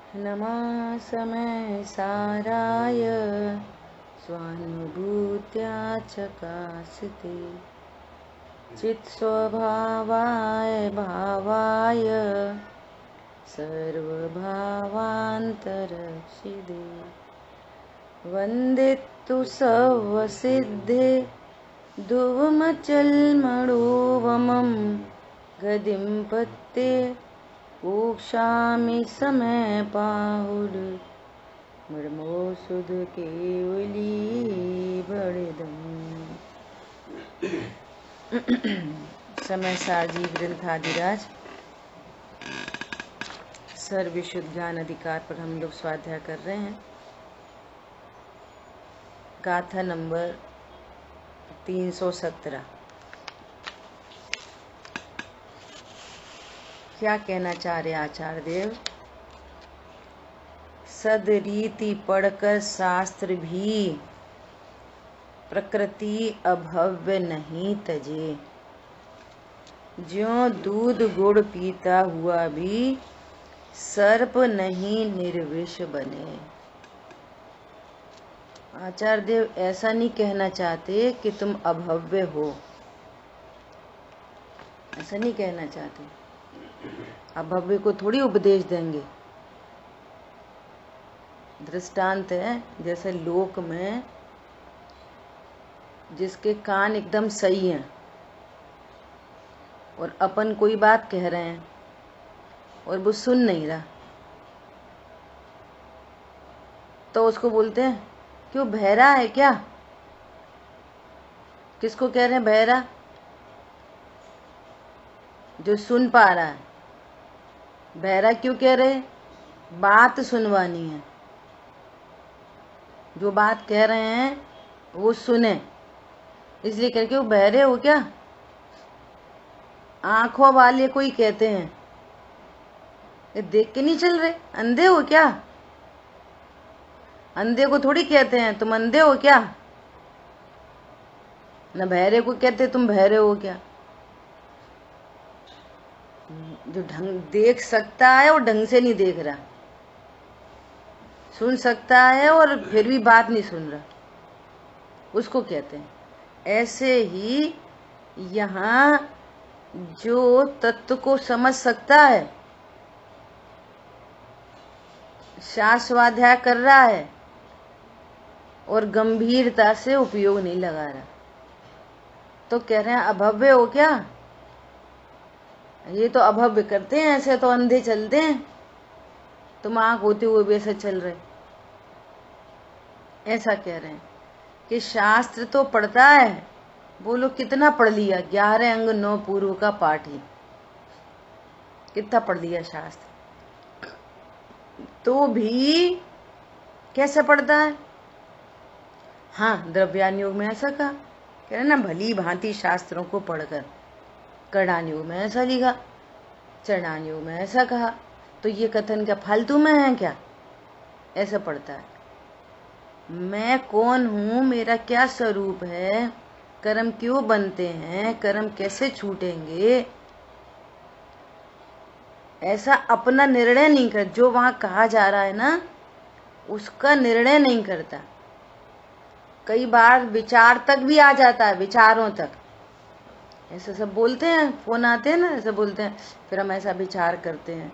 नमः समय साराय स्वानुभूत्या चकासिते चित्स्वभावाय भावाय सर्वभावान्तरक्षिदे वन्दितु सर्वसिद्धे धुवमचल्मणोवमं गदिं पत्ते ऊक्षामि समय पाहुर मर्मो सुध केवली बड़दम। समय सारजी ग्रंथाधिराज सर्वविशुद्ध ज्ञान अधिकार पर हम लोग स्वाध्याय कर रहे हैं। गाथा नंबर 317। क्या कहना चाह रहे आचार्य देव? सदरीति पढ़कर शास्त्र भी प्रकृति अभव्य नहीं तजे, ज्यों दूध गुड़ पीता हुआ भी सर्प नहीं निर्विष बने। आचार्य देव ऐसा नहीं कहना चाहते कि तुम अभव्य हो, ऐसा नहीं कहना चाहते। अभव्य को थोड़ी उपदेश देंगे। दृष्टांत है, जैसे लोक में जिसके कान एकदम सही हैं और अपन कोई बात कह रहे हैं और वो सुन नहीं रहा, तो उसको बोलते हैं क्यों बहरा है क्या? किसको कह रहे हैं बहरा? जो सुन पा रहा है। बहरा क्यों कह रहे? बात सुनवानी है, जो बात कह रहे हैं वो सुने, इसलिए करके वो बहरे हो क्या? आंखों वाले कोई कहते हैं ये देख के नहीं चल रहे, अंधे हो क्या? अंधे को थोड़ी कहते हैं तुम अंधे हो क्या, न बहरे को कहते तुम बहरे हो क्या। जो ढंग देख सकता है वो ढंग से नहीं देख रहा, सुन सकता है और फिर भी बात नहीं सुन रहा, उसको कहते हैं। ऐसे ही यहाँ जो तत्व को समझ सकता है, शास्त्राध्याय कर रहा है और गंभीरता से उपयोग नहीं लगा रहा, तो कह रहे हैं अभव्य हो क्या? ये तो अभव्य करते हैं, ऐसे तो अंधे चलते हैं, तुम आंख होते हुए भी ऐसे चल रहे। ऐसा कह रहे हैं कि शास्त्र तो पढ़ता है, बोलो कितना पढ़ लिया? 11 अंग 9 पूर्व का पाठ ही, कितना पढ़ लिया शास्त्र, तो भी कैसे पढ़ता है? हाँ, द्रव्यान योग में ऐसा कहा, कह रहे ना भली भांति शास्त्रों को पढ़कर। करणान योग में ऐसा लिखा, चरणान योग में ऐसा कहा, तो ये कथन क्या फालतू में है क्या? ऐसा पढ़ता है। मैं कौन हूँ, मेरा क्या स्वरूप है, कर्म क्यों बनते हैं, कर्म कैसे छूटेंगे, ऐसा अपना निर्णय नहीं कर। जो वहां कहा जा रहा है ना, उसका निर्णय नहीं करता। कई बार विचार तक भी आ जाता है, विचारों तक ऐसा सब बोलते हैं, फोन आते हैं ना, ऐसा बोलते हैं, फिर हम ऐसा विचार करते हैं,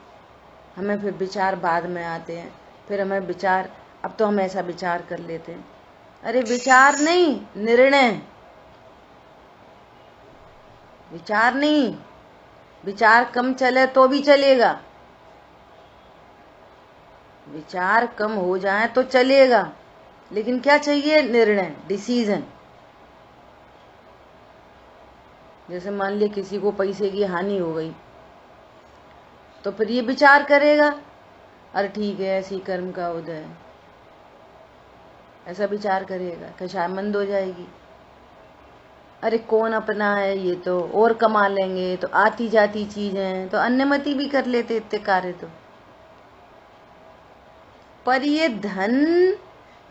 हमें फिर विचार बाद में आते हैं, फिर हमें विचार, अब तो हम ऐसा विचार कर लेते हैं। अरे विचार नहीं, निर्णय। विचार नहीं, विचार कम चले तो भी चलेगा, विचार कम हो जाए तो चलेगा, लेकिन क्या चाहिए? निर्णय, डिसीजन। जैसे मान लिया किसी को पैसे की हानि हो गई, तो फिर ये विचार करेगा, अरे ठीक है ऐसी कर्म का उदय है, ऐसा विचार करेगा कि शायद हो जाएगी, अरे कौन अपना है, ये तो और कमा लेंगे, तो आती जाती चीज है, तो अन्यमति भी कर लेते इतने कार्य तो। पर ये धन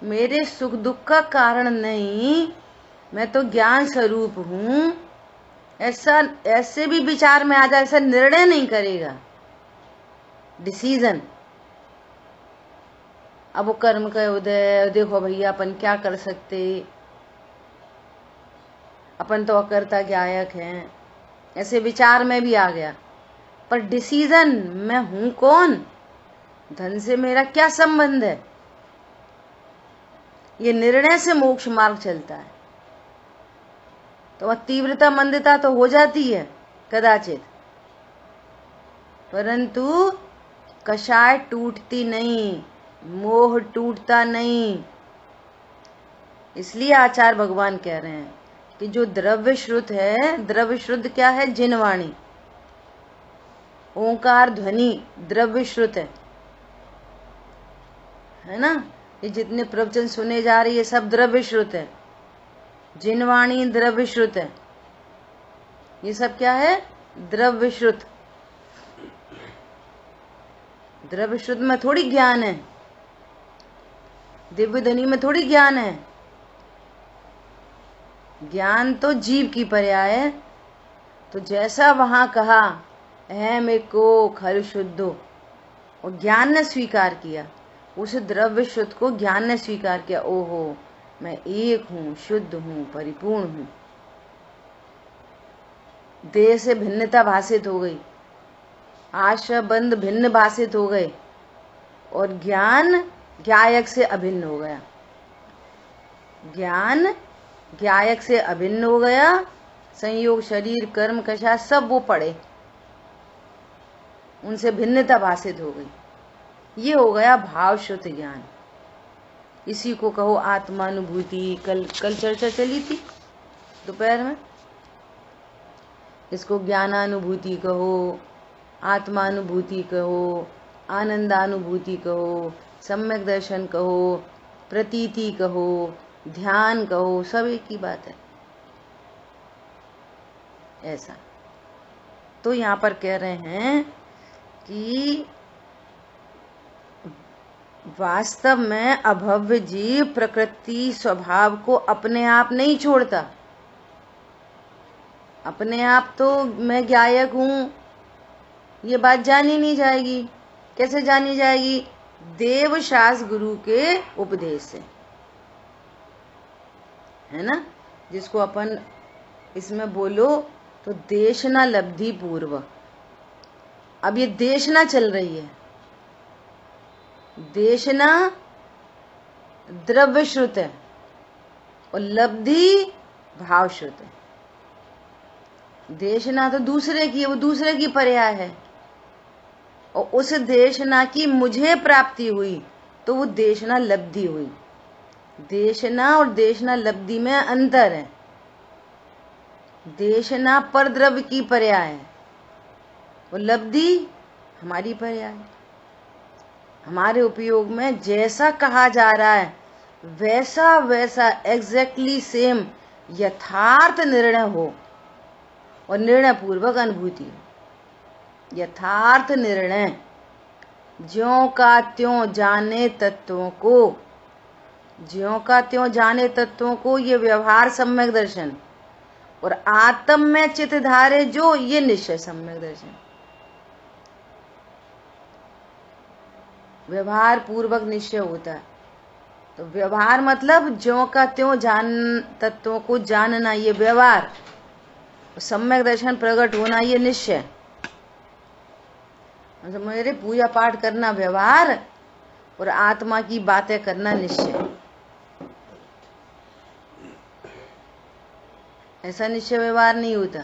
मेरे सुख दुख का कारण नहीं, मैं तो ज्ञान स्वरूप हूँ, ऐसा ऐसे भी विचार में आ जाए, ऐसा निर्णय नहीं करेगा, डिसीजन। अब वो कर्म का उदय, देखो भैया अपन क्या कर सकते, अपन तो अकर्ता गायक हैं, ऐसे विचार में भी आ गया। पर डिसीजन मैं हूं कौन, धन से मेरा क्या संबंध है, ये निर्णय से मोक्ष मार्ग चलता है। तो वह तीव्रता मंदता तो हो जाती है कदाचित, परंतु कषाय टूटती नहीं, मोह टूटता नहीं। इसलिए आचार्य भगवान कह रहे हैं कि जो द्रव्य श्रुत है, द्रव्य शुद्ध क्या है, जिनवाणी, ओंकार ध्वनि द्रव्य श्रुत है ना। ये जितने प्रवचन सुने जा रही है सब द्रव्य श्रुत है, जिनवाणी द्रव्य श्रुत है, ये सब क्या है, द्रव्य श्रुत। द्रव्य श्रुत में थोड़ी ज्ञान है, दिव्य ध्वनि में थोड़ी ज्ञान है, ज्ञान तो जीव की पर्याय है। तो जैसा वहां कहा अहम एको खरु शुद्धो, और ज्ञान ने स्वीकार किया, उस द्रव्य शुद्ध को ज्ञान ने स्वीकार किया, ओहो मैं एक हूं, शुद्ध हूं, परिपूर्ण हूं। देह से भिन्नता भाषित हो गई, आश्रय बंध भिन्न भाषित हो गए, और ज्ञान ज्ञायक से अभिन्न हो गया, ज्ञान ज्ञायक से अभिन्न हो गया। संयोग शरीर कर्म कषाय सब वो पड़े, उनसे भिन्नता भाषित हो गई, ये हो गया भाव शुद्ध ज्ञान। इसी को कहो आत्मानुभूति। कल चर्चा चली थी दोपहर में, इसको ज्ञानानुभूति कहो, आत्मानुभूति कहो, आनंदानुभूति कहो, सम्यक दर्शन कहो, प्रतीति कहो, ध्यान कहो, सब एक ही बात है। ऐसा तो यहाँ पर कह रहे हैं कि वास्तव में अभव्य जीव प्रकृति स्वभाव को अपने आप नहीं छोड़ता। अपने आप तो मैं गायक हूं, ये बात जानी नहीं जाएगी। कैसे जानी जाएगी? देव शास्त्र गुरु के उपदेश से, है ना। जिसको अपन इसमें बोलो तो देशना लब्धि पूर्व। अब ये देशना चल रही है, देशना द्रव्य श्रुत है और लब्धि भाव श्रुत है। देशना तो दूसरे की, वो दूसरे की पर्याय है, और उस देशना की मुझे प्राप्ति हुई तो वो देशना लब्धि हुई। देशना और देशना लब्धि में अंतर है। देशना पर द्रव्य की पर्याय है और लब्धि हमारी पर्याय है। हमारे उपयोग में जैसा कहा जा रहा है वैसा वैसा एग्जैक्टली सेम यथार्थ निर्णय हो और निर्णय पूर्वक अनुभूति हो। यथार्थ निर्णय, ज्यों का त्यों जाने तत्वों को, ज्यों का त्यों जाने तत्वों को, ये व्यवहार सम्यक दर्शन, और आत्म में चित धारे जो, ये निश्चय सम्यक दर्शन। व्यवहार पूर्वक निश्चय होता है। तो व्यवहार मतलब ज्यों का त्यों जान तत्वों को जानना, ये व्यवहार। सम्यक दर्शन प्रकट होना, ये निश्चय। मेरे पूजा पाठ करना व्यवहार और आत्मा की बातें करना निश्चय। ऐसा निश्चय व्यवहार नहीं होता।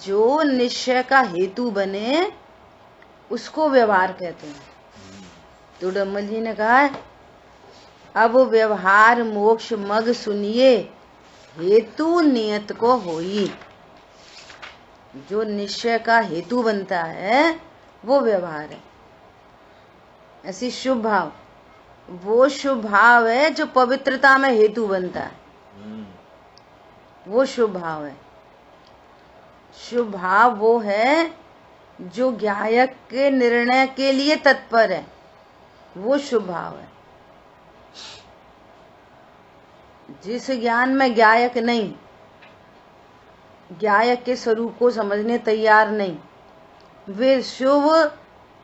जो निश्चय का हेतु बने उसको व्यवहार कहते हैं। तो डम्बल जी ने कहा है, अब व्यवहार मोक्ष मग सुनिए, हेतु नियत को होई। जो निश्चय का हेतु बनता है वो व्यवहार है। ऐसी शुभ भाव, वो शुभ भाव है जो पवित्रता में हेतु बनता है, वो शुभ भाव है। शुभ भाव वो है जो गायक के निर्णय के लिए तत्पर है, वो शुभ भाव है। जिस ज्ञान में गायक नहीं, गायक के स्वरूप को समझने तैयार नहीं, वे शुभ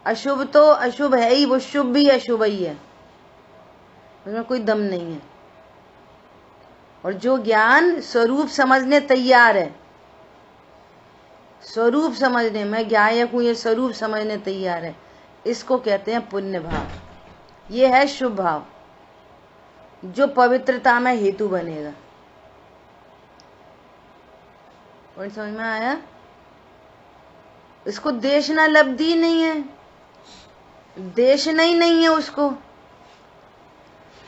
अशुभ तो अशुभ है ही, वो शुभ भी अशुभ ही है, उसमें कोई दम नहीं है। और जो ज्ञान स्वरूप समझने तैयार है, स्वरूप समझने, मैं ज्ञायक हूं ये स्वरूप समझने तैयार है, इसको कहते हैं पुण्य भाव। ये है शुभ भाव जो पवित्रता में हेतु बनेगा। पॉइंट समझ में आया? इसको देशना लब्धि नहीं है, देशना ही नहीं है उसको,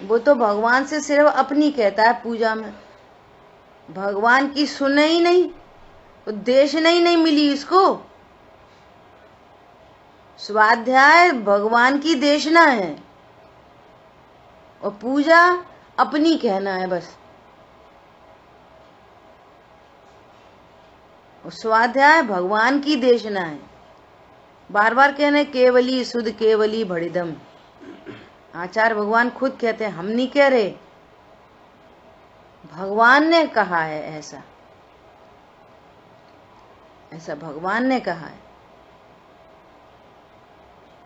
वो तो भगवान से सिर्फ अपनी कहता है पूजा में, भगवान की सुने ही नहीं, तो देशना ही नहीं मिली इसको। स्वाध्याय भगवान की देशना है और पूजा अपनी कहना है बस। स्वाध्याय भगवान की देशना है, बार बार कहने केवली सुध केवली भड़िदम। आचार्य भगवान खुद कहते हैं, हम नहीं कह रहे, भगवान ने कहा है ऐसा, ऐसा भगवान ने कहा है।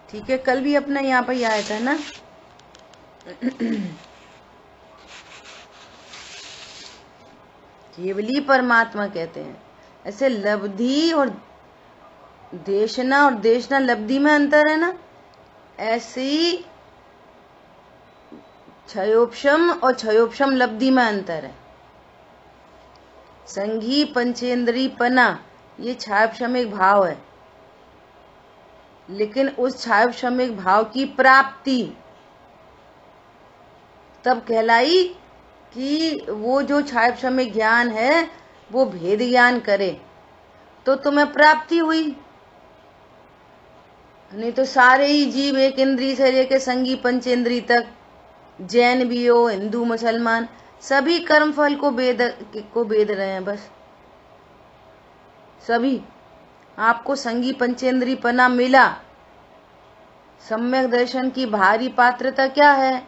ठीक है, कल भी अपना यहाँ पर आया था ना केवली परमात्मा कहते हैं। ऐसे लब्धि और देशना, और देशना लब्धि में अंतर है ना, ऐसे ही क्षयोपशम और क्षयोपशम लब्धि में अंतर है। संघी पंचेंद्री पना, ये छायोपशमिक भाव है, लेकिन उस छायोपशमिक भाव की प्राप्ति तब कहलाई कि वो जो छायोपशमिक ज्ञान है वो भेद ज्ञान करे तो तुम्हें प्राप्ति हुई। नहीं तो सारे ही जीव एक इंद्री से लेकर संगी पंचेंद्री तक, जैन भी हो, हिंदू मुसलमान, सभी कर्म फल को बेद रहे हैं बस। सभी आपको संगी पंचेंद्री पना मिला, सम्यक दर्शन की भारी पात्रता क्या है?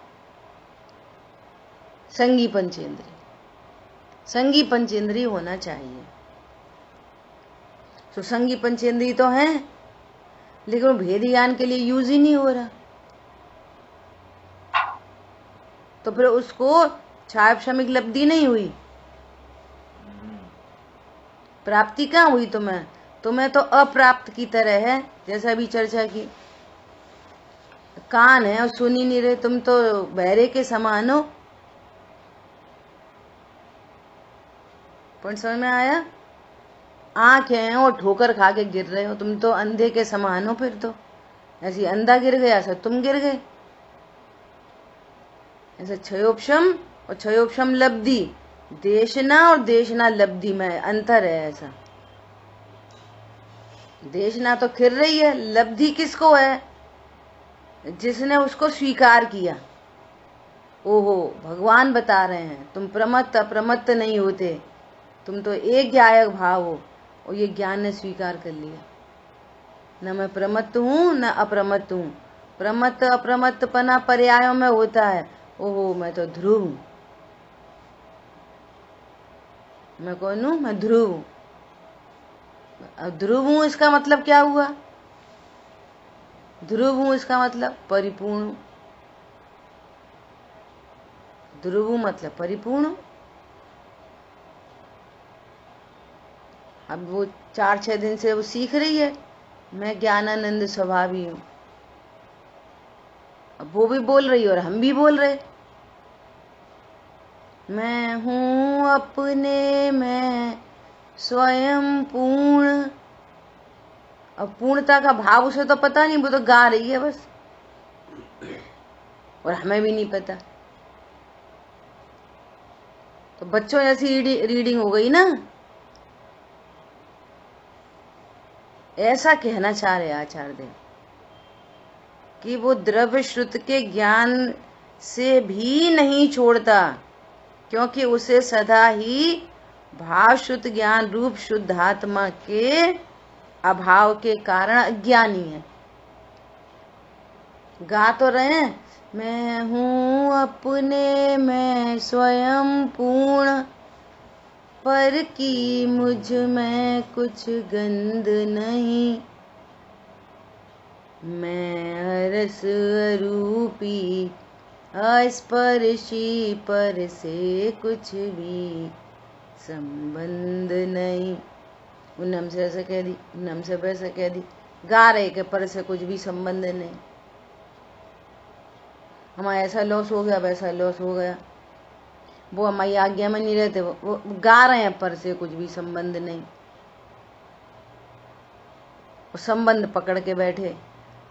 संगी पंचेंद्री, संगी पंचेंद्री होना चाहिए। तो संगी पंचेंद्री तो है, लेकिन भेद ज्ञान के लिए यूज ही नहीं हो रहा, तो फिर उसको छायोपशमिक लब्धि नहीं हुई, प्राप्ति कहाँ हुई? तुम्हें तो अप्राप्त की तरह है, जैसा भी चर्चा की। कान है और सुन ही नहीं रहे, तुम तो बहरे के समान हो। पॉइंट समझ में आया? आंख है और ठोकर खा के गिर रहे हो, तुम तो अंधे के समान हो। फिर तो ऐसी अंधा गिर गया, ऐसा तुम गिर गए। ऐसा क्षयोपशम और क्षयोपशम लब्धि, देशना और देशना लब्धि में अंतर है। ऐसा देशना तो खिर रही है, लब्धि किसको है? जिसने उसको स्वीकार किया। ओहो, भगवान बता रहे हैं तुम प्रमत्त अप्रमत्त नहीं होते, तुम तो एक ज्ञायक भाव हो, और ये ज्ञान ने स्वीकार कर लिया। न मैं प्रमत्त हूं न अप्रमत्त हूं। प्रमत्त अप्रमत्तपना पर्यायों में होता है। ओहो, मैं तो ध्रुव हूं। मैं कौन हूं? मैं ध्रुव हूं। अब ध्रुव हूं इसका मतलब क्या हुआ? ध्रुव हूं इसका मतलब परिपूर्ण हूं। ध्रुव हूं मतलब परिपूर्ण हूं। अब वो 4-6 दिन से वो सीख रही है, मैं ज्ञानानंद स्वभावी हूं। अब वो भी बोल रही है और हम भी बोल रहे, मैं हूं अपने में स्वयं पूर्ण। अब पूर्णता का भाव उसे तो पता नहीं, वो तो गा रही है बस, और हमें भी नहीं पता। तो बच्चों जैसी रीडिंग हो गई ना। ऐसा कहना चाह रहे आचार्य देव कि वो द्रव्य श्रुत के ज्ञान से भी नहीं छोड़ता, क्योंकि उसे सदा ही भाव शुद्ध ज्ञान रूप शुद्धात्मा के अभाव के कारण अज्ञानी है। गा तो रहे हैं, मैं हूं अपने में स्वयं पूर्ण, पर की मुझ में कुछ गंध नहीं। मैं हरस रूपी अस्पर्शी पर से कुछ भी संबंध नहीं। उन हमसे ऐसा कह दी, उन हमसे वैसा कह दी, गा रहे के पर से कुछ भी संबंध नहीं। हमारा ऐसा लॉस हो गया, वैसा लॉस हो गया, वो हमारी आज्ञा में नहीं रहते, वो गा रहे हैं पर से कुछ भी संबंध नहीं। वो संबंध पकड़ के बैठे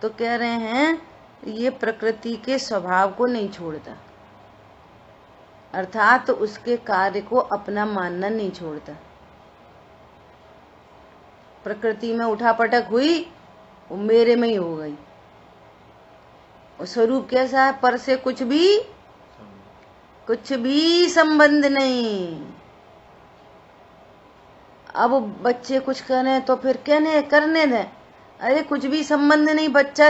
तो कह रहे हैं ये प्रकृति के स्वभाव को नहीं छोड़ता, अर्थात तो उसके कार्य को अपना मानना नहीं छोड़ता। प्रकृति में उठापटक हुई, वो मेरे में ही हो गई। और स्वरूप कैसा है? पर से कुछ भी संबंध नहीं। अब बच्चे कुछ करें तो फिर करने दें, अरे कुछ भी संबंध नहीं। बच्चा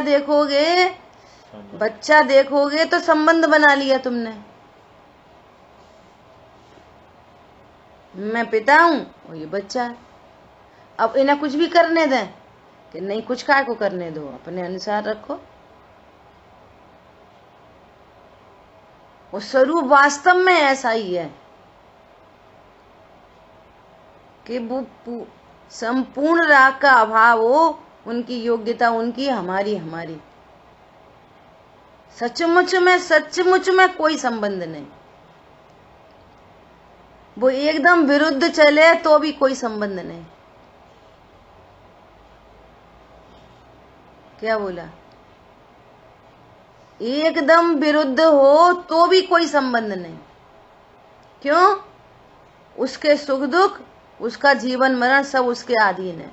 देखोगे तो संबंध बना लिया तुमने। मैं पिता हूं और ये बच्चा है। अब इन्हें कुछ भी करने दें कि नहीं, कुछ काय को करने दो, अपने अनुसार रखो। वो स्वरूप वास्तव में ऐसा ही है कि वो संपूर्ण राग का अभाव हो, उनकी योग्यता उनकी, हमारी। सचमुच में कोई संबंध नहीं। वो एकदम विरुद्ध चले तो भी कोई संबंध नहीं। क्या बोला? एकदम विरुद्ध हो तो भी कोई संबंध नहीं। क्यों? उसके सुख दुख, उसका जीवन मरण सब उसके अधीन है।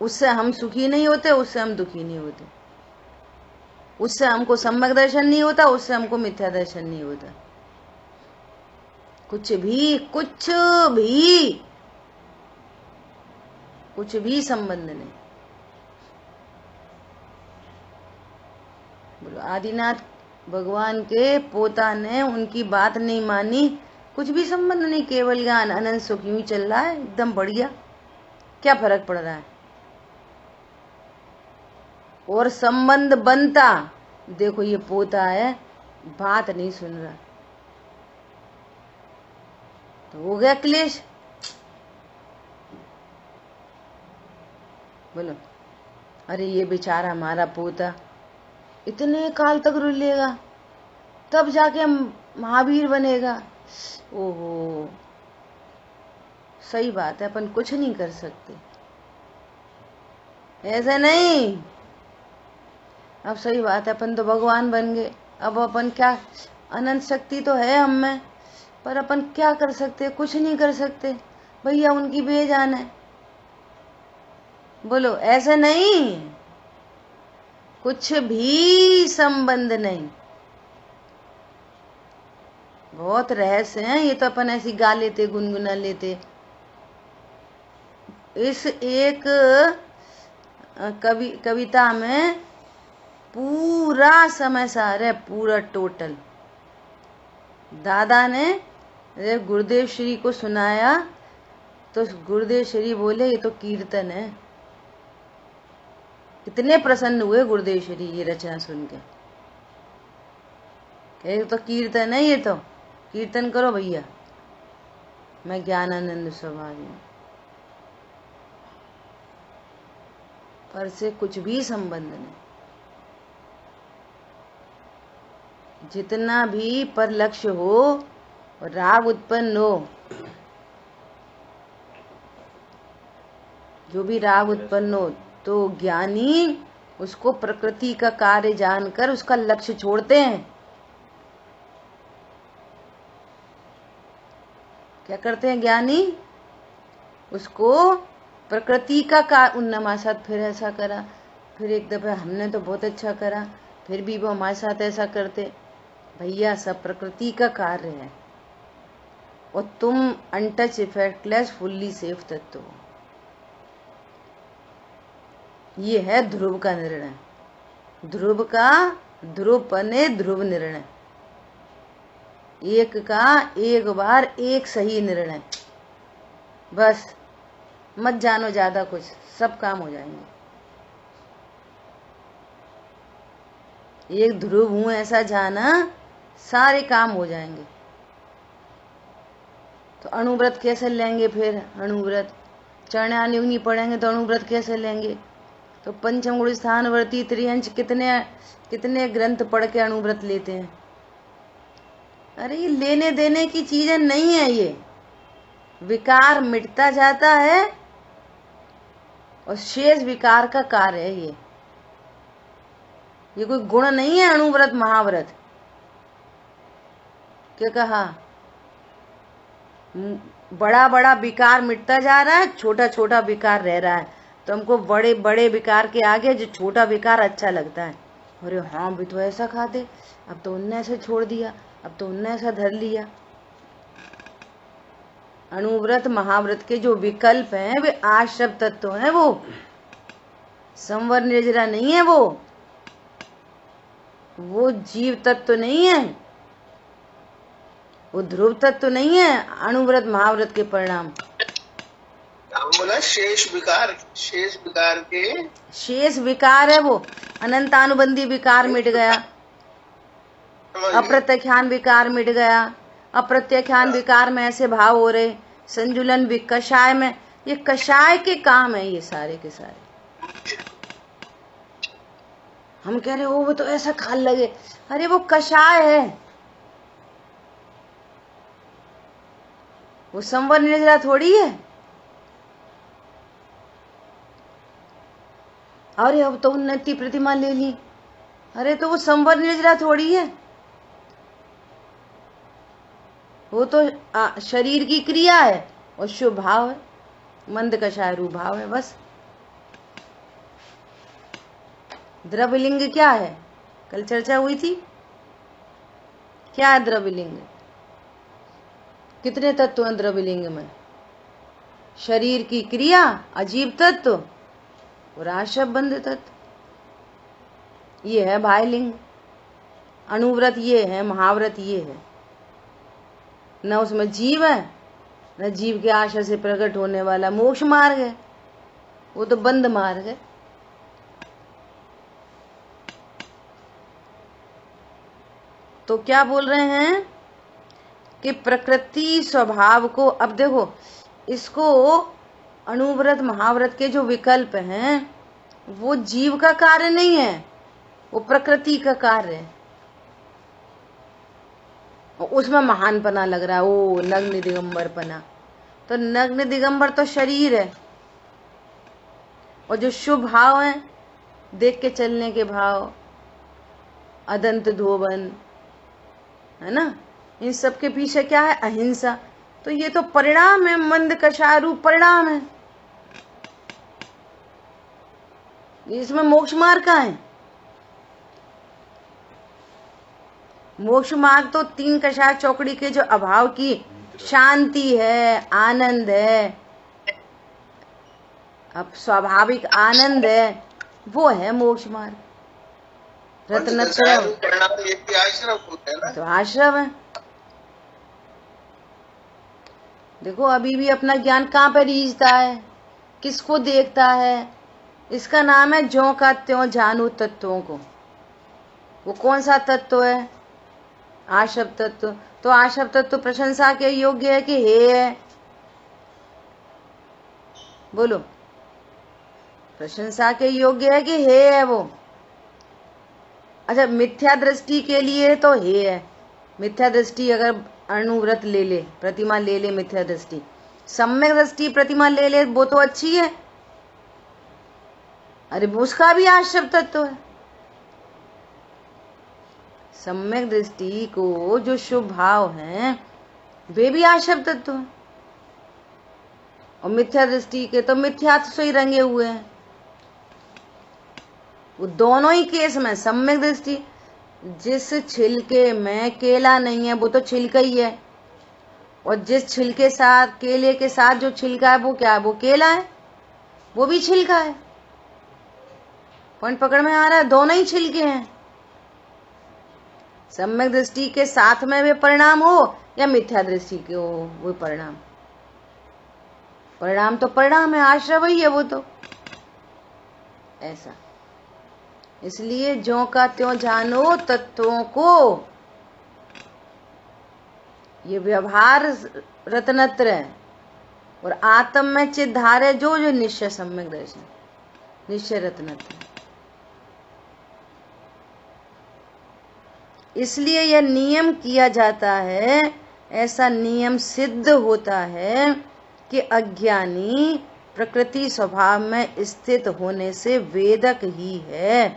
उससे हम सुखी नहीं होते, उससे हम दुखी नहीं होते। उससे हमको सम्यक दर्शन नहीं होता, उससे हमको मिथ्या दर्शन नहीं होता। कुछ भी संबंध नहीं। बोलो आदिनाथ भगवान के पोता ने उनकी बात नहीं मानी, कुछ भी संबंध नहीं, केवल ज्ञान अनंत सुख यूं ही चल रहा है, एकदम बढ़िया। क्या फर्क पड़ रहा है? और संबंध बनता, देखो ये पोता है, बात नहीं सुन रहा, तो हो गया क्लेश। बोलो अरे ये बेचारा हमारा पोता इतने काल तक रुलेगा, तब जाके महावीर बनेगा। ओहो, सही बात है, अपन कुछ नहीं कर सकते। ऐसा नहीं, अब सही बात है, अपन तो भगवान बन गए। अब अपन क्या, अनंत शक्ति तो है हम में, पर अपन क्या कर सकते? कुछ नहीं कर सकते भैया, उनकी बेजान है। बोलो ऐसा नहीं, कुछ भी संबंध नहीं। बहुत रहस्य हैं ये, तो अपन ऐसी गा लेते, गुनगुना लेते। इस एक कविता में पूरा समय सार है, पूरा टोटल। दादा ने जब गुरुदेव श्री को सुनाया तो गुरुदेव श्री बोले ये तो कीर्तन है। इतने प्रसन्न हुए गुरुदेव श्री ये रचना सुन के, ये तो कीर्तन है, ये तो कीर्तन करो भैया, मैं ज्ञानानंद स्वभावी हूं। पर से कुछ भी संबंध नहीं। जितना भी पर लक्ष्य हो और राग उत्पन्न हो, जो भी राग उत्पन्न हो, तो ज्ञानी उसको प्रकृति का कार्य जानकर उसका लक्ष्य छोड़ते हैं। क्या करते हैं ज्ञानी? उसको प्रकृति का कार्य, उनने हमारे साथ फिर ऐसा करा, फिर एक दफे हमने तो बहुत अच्छा करा, फिर भी वो हमारे साथ ऐसा करते। भैया सब प्रकृति का कार्य है, और तुम अनटच इफेक्टलेस फुल्ली सेफ तत्व हो। ये है ध्रुव का निर्णय, ध्रुव का ध्रुव पने ध्रुव निर्णय, एक का एक बार एक सही निर्णय। बस मत जानो ज्यादा कुछ, सब काम हो जाएंगे। एक ध्रुव हूं ऐसा जाना, सारे काम हो जाएंगे। तो अणुव्रत कैसे लेंगे फिर? अणुव्रत चरणान युग नहीं पढ़ेंगे तो अणुव्रत कैसे लेंगे? तो पंचम गुण स्थान वर्ती त्रियंच कितने ग्रंथ पढ़ के अणुव्रत लेते हैं। अरे ये लेने देने की चीजें नहीं है, ये विकार मिटता जाता है और शेष विकार का कार्य है ये कोई गुण नहीं है। अणुव्रत महाव्रत क्या कहा? बड़ा बड़ा विकार मिटता जा रहा है, छोटा छोटा विकार रह रहा है। तो हमको बड़े बड़े विकार के आगे जो छोटा विकार अच्छा लगता है। अरे हाँ भी तो ऐसा खाते, अब तो उनने ऐसे छोड़ दिया, अब तो उनने ऐसा धर लिया। अणुव्रत महाव्रत के जो विकल्प हैं वे आश्रव तत्व हैं, वो संवर निर्जरा नहीं है, वो जीव तत्व नहीं है, वो ध्रुव तत्व नहीं है। अणुव्रत महाव्रत के परिणाम बोला शेष विकार के शेष विकार है, वो अनंतानुबंधी विकार मिट गया, अप्रत्यख्यान विकार मिट गया। अप्रत्यख्यान विकार में ऐसे भाव हो रहे, संजुलन कषाय में, ये कषाय के काम है ये सारे के सारे। हम कह रहे वो तो ऐसा खाल लगे, अरे वो कषाय है, वो संवर निर्जरा थोड़ी है। अरे अब तो उन्नति प्रतिमा ले ली, अरे तो वो संवर निर्जरा थोड़ी है, वो तो शरीर की क्रिया है और शुभ भाव है, मंद कषाय रूप भाव है बस। द्रव्यलिंग क्या है? कल चर्चा हुई थी, क्या है द्रव्यलिंग? कितने तत्व हैं द्रव्यलिंग में? शरीर की क्रिया, अजीब तत्व और आश्रव बंध तत्व, ये है बाह्यलिंग। अणुव्रत ये है, महाव्रत ये है। न उसमें जीव है, न जीव के आशा से प्रकट होने वाला मोक्ष मार्ग है, वो तो बंद मार्ग है। तो क्या बोल रहे हैं कि प्रकृति स्वभाव को, अब देखो इसको अणुव्रत महाव्रत के जो विकल्प हैं वो जीव का कार्य नहीं है, वो प्रकृति का कार्य है। उसमें महानपना लग रहा है, ओ नग्न दिगंबरपना। तो नग्न दिगंबर तो शरीर है, और जो शुभ भाव है, देख के चलने के भाव, अदंत धोबन, है ना, इन सब के पीछे क्या है? अहिंसा। तो ये तो परिणाम है, मंद कषाय रूप परिणाम है। इसमें मोक्ष मार्ग का है। मोक्ष मार्ग तो तीन कषाय चौकड़ी के जो अभाव की शांति है, आनंद है, अब स्वाभाविक आनंद है, वो है मोक्ष मार्ग। रत्नत्रय तो आश्रव है। देखो अभी भी अपना ज्ञान कहाँ पे रीझता है, किसको देखता है? इसका नाम है ज्यों का त्यों जानू तत्वों को। वो कौन सा तत्व है? आश्रव तत्व। तो आश्रव तत्व प्रशंसा के योग्य है कि हे है? बोलो, प्रशंसा के योग्य है कि हे है वो? अच्छा, मिथ्या दृष्टि के लिए तो हे है। मिथ्या दृष्टि अगर अणुव्रत ले ले, प्रतिमा ले ले, मिथ्या दृष्टि, सम्यक दृष्टि प्रतिमा ले ले, वो तो अच्छी है। अरे उसका भी आश्रव तत्व है। सम्यक दृष्टि को जो शुभ भाव हैं वे भी आश्रव तत्व है, और मिथ्या दृष्टि के तो मिथ्यात्व से ही रंगे हुए हैं। वो दोनों ही केस में सम्यक दृष्टि, जिस छिलके में केला नहीं है वो तो छिलका ही है, और जिस छिलके साथ, केले के साथ जो छिलका है वो क्या है? वो केला है, वो भी छिलका है। पॉइंट पकड़ में आ रहा है? दोनों ही छिलके हैं। सम्यक दृष्टि के साथ में वे परिणाम हो या मिथ्या दृष्टि के हो वो परिणाम। परिणाम तो परिणाम है, आश्रय ही है वो तो। ऐसा, इसलिए ज्यों का त्यों जानो तत्वों को। ये व्यवहार रत्नत्र है और आत्म में चित धारे जो जो निश्चय सम्यक दर्शन, निश्चय रत्नत्र। इसलिए यह नियम किया जाता है, ऐसा नियम सिद्ध होता है कि अज्ञानी प्रकृति स्वभाव में स्थित होने से वेदक ही है।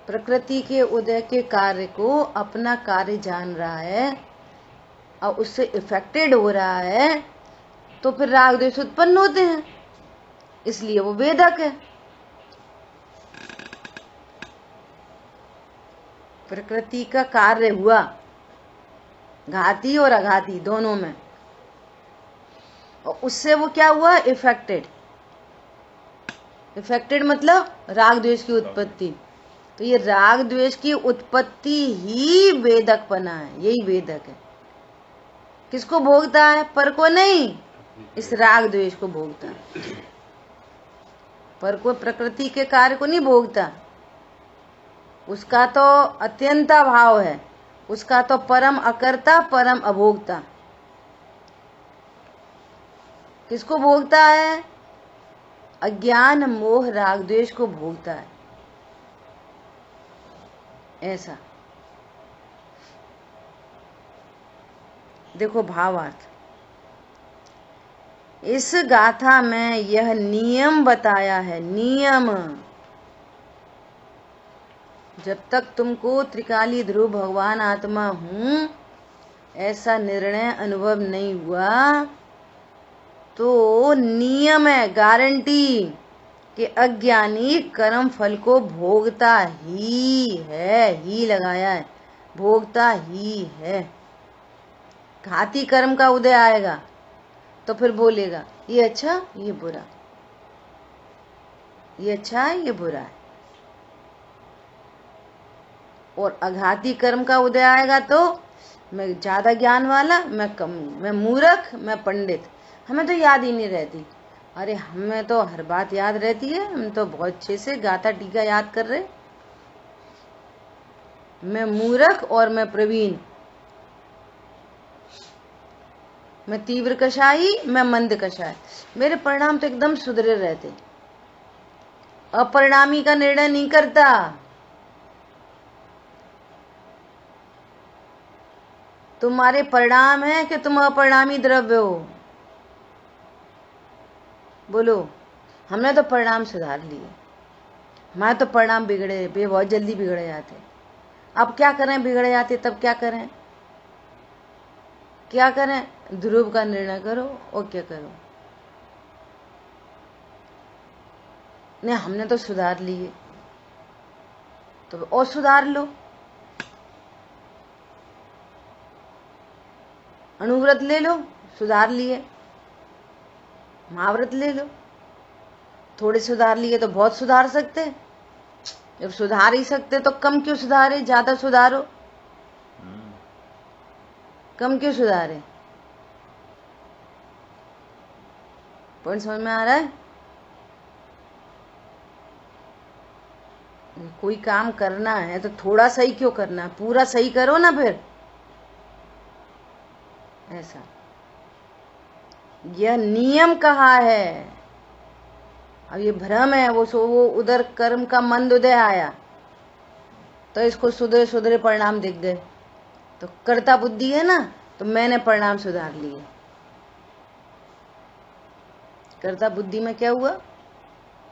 प्रकृति के उदय के कार्य को अपना कार्य जान रहा है और उससे इफेक्टेड हो रहा है, तो फिर राग द्वेष उत्पन्न होते हैं, इसलिए वो वेदक है। प्रकृति का कार्य हुआ घाती और अघाती दोनों में, और उससे वो क्या हुआ, इफेक्टेड। इफेक्टेड मतलब राग द्वेष की उत्पत्ति। तो ये राग द्वेष की उत्पत्ति ही वेदक बना है, यही वेदक है। किसको भोगता है, पर को नहीं, इस राग द्वेष को भोगता है। पर को प्रकृति के कार्य को नहीं भोगता, उसका तो अत्यंता भाव है, उसका तो परम अकर्ता परम अभोक्ता। किसको भोगता है, अज्ञान मोह राग द्वेष को भोगता है। ऐसा देखो भावार्थ। इस गाथा में यह नियम बताया है, नियम। जब तक तुमको त्रिकाली ध्रुव भगवान आत्मा हूं ऐसा निर्णय अनुभव नहीं हुआ, तो नियम है, गारंटी कि अज्ञानी कर्म फल को भोगता ही है, ही लगाया है, भोगता ही है। घाती कर्म का उदय आएगा तो फिर बोलेगा ये अच्छा ये बुरा, ये अच्छा है ये बुरा है। और अघाती कर्म का उदय आएगा तो मैं ज्यादा ज्ञान वाला, मैं कम, मैं मूर्ख, मैं पंडित, हमें तो याद ही नहीं रहती। अरे हमें तो हर बात याद रहती है, हम तो बहुत अच्छे से गाथा टीका याद कर रहे। मैं मूर्ख और मैं प्रवीण, मैं तीव्र कषाई, मैं मंद कषाय, मेरे परिणाम तो एकदम सुधरे रहते। अपरिणामी का निर्णय नहीं करता। तुम्हारे परिणाम है कि तुम अपरिणामी द्रव्य हो। बोलो, हमने तो परिणाम सुधार लिए, हमारे तो परिणाम बिगड़े, बहुत जल्दी बिगड़ जाते। अब क्या करें, बिगड़ जाते तब क्या करें, क्या करें, ध्रुव का निर्णय करो और क्या करो। नहीं हमने तो सुधार लिए, तो और सुधार लो। अनुव्रत ले लो, सुधार लिए। महाव्रत ले लो, थोड़े सुधार लिए तो बहुत सुधार सकते। जब सुधार ही सकते तो कम क्यों सुधारे, ज्यादा सुधारो। कम क्यों सुधारे, पॉइंट समझ में आ रहा है। कोई काम करना है तो थोड़ा सही क्यों करना, पूरा सही करो ना फिर। ऐसा यह नियम कहा है। अब ये भ्रम है, वो उधर कर्म का मंद उदय आया तो इसको सुधरे सुधरे परिणाम दिख गए, तो कर्ता बुद्धि है ना, तो मैंने परिणाम सुधार लिए। कर्ता बुद्धि में क्या हुआ,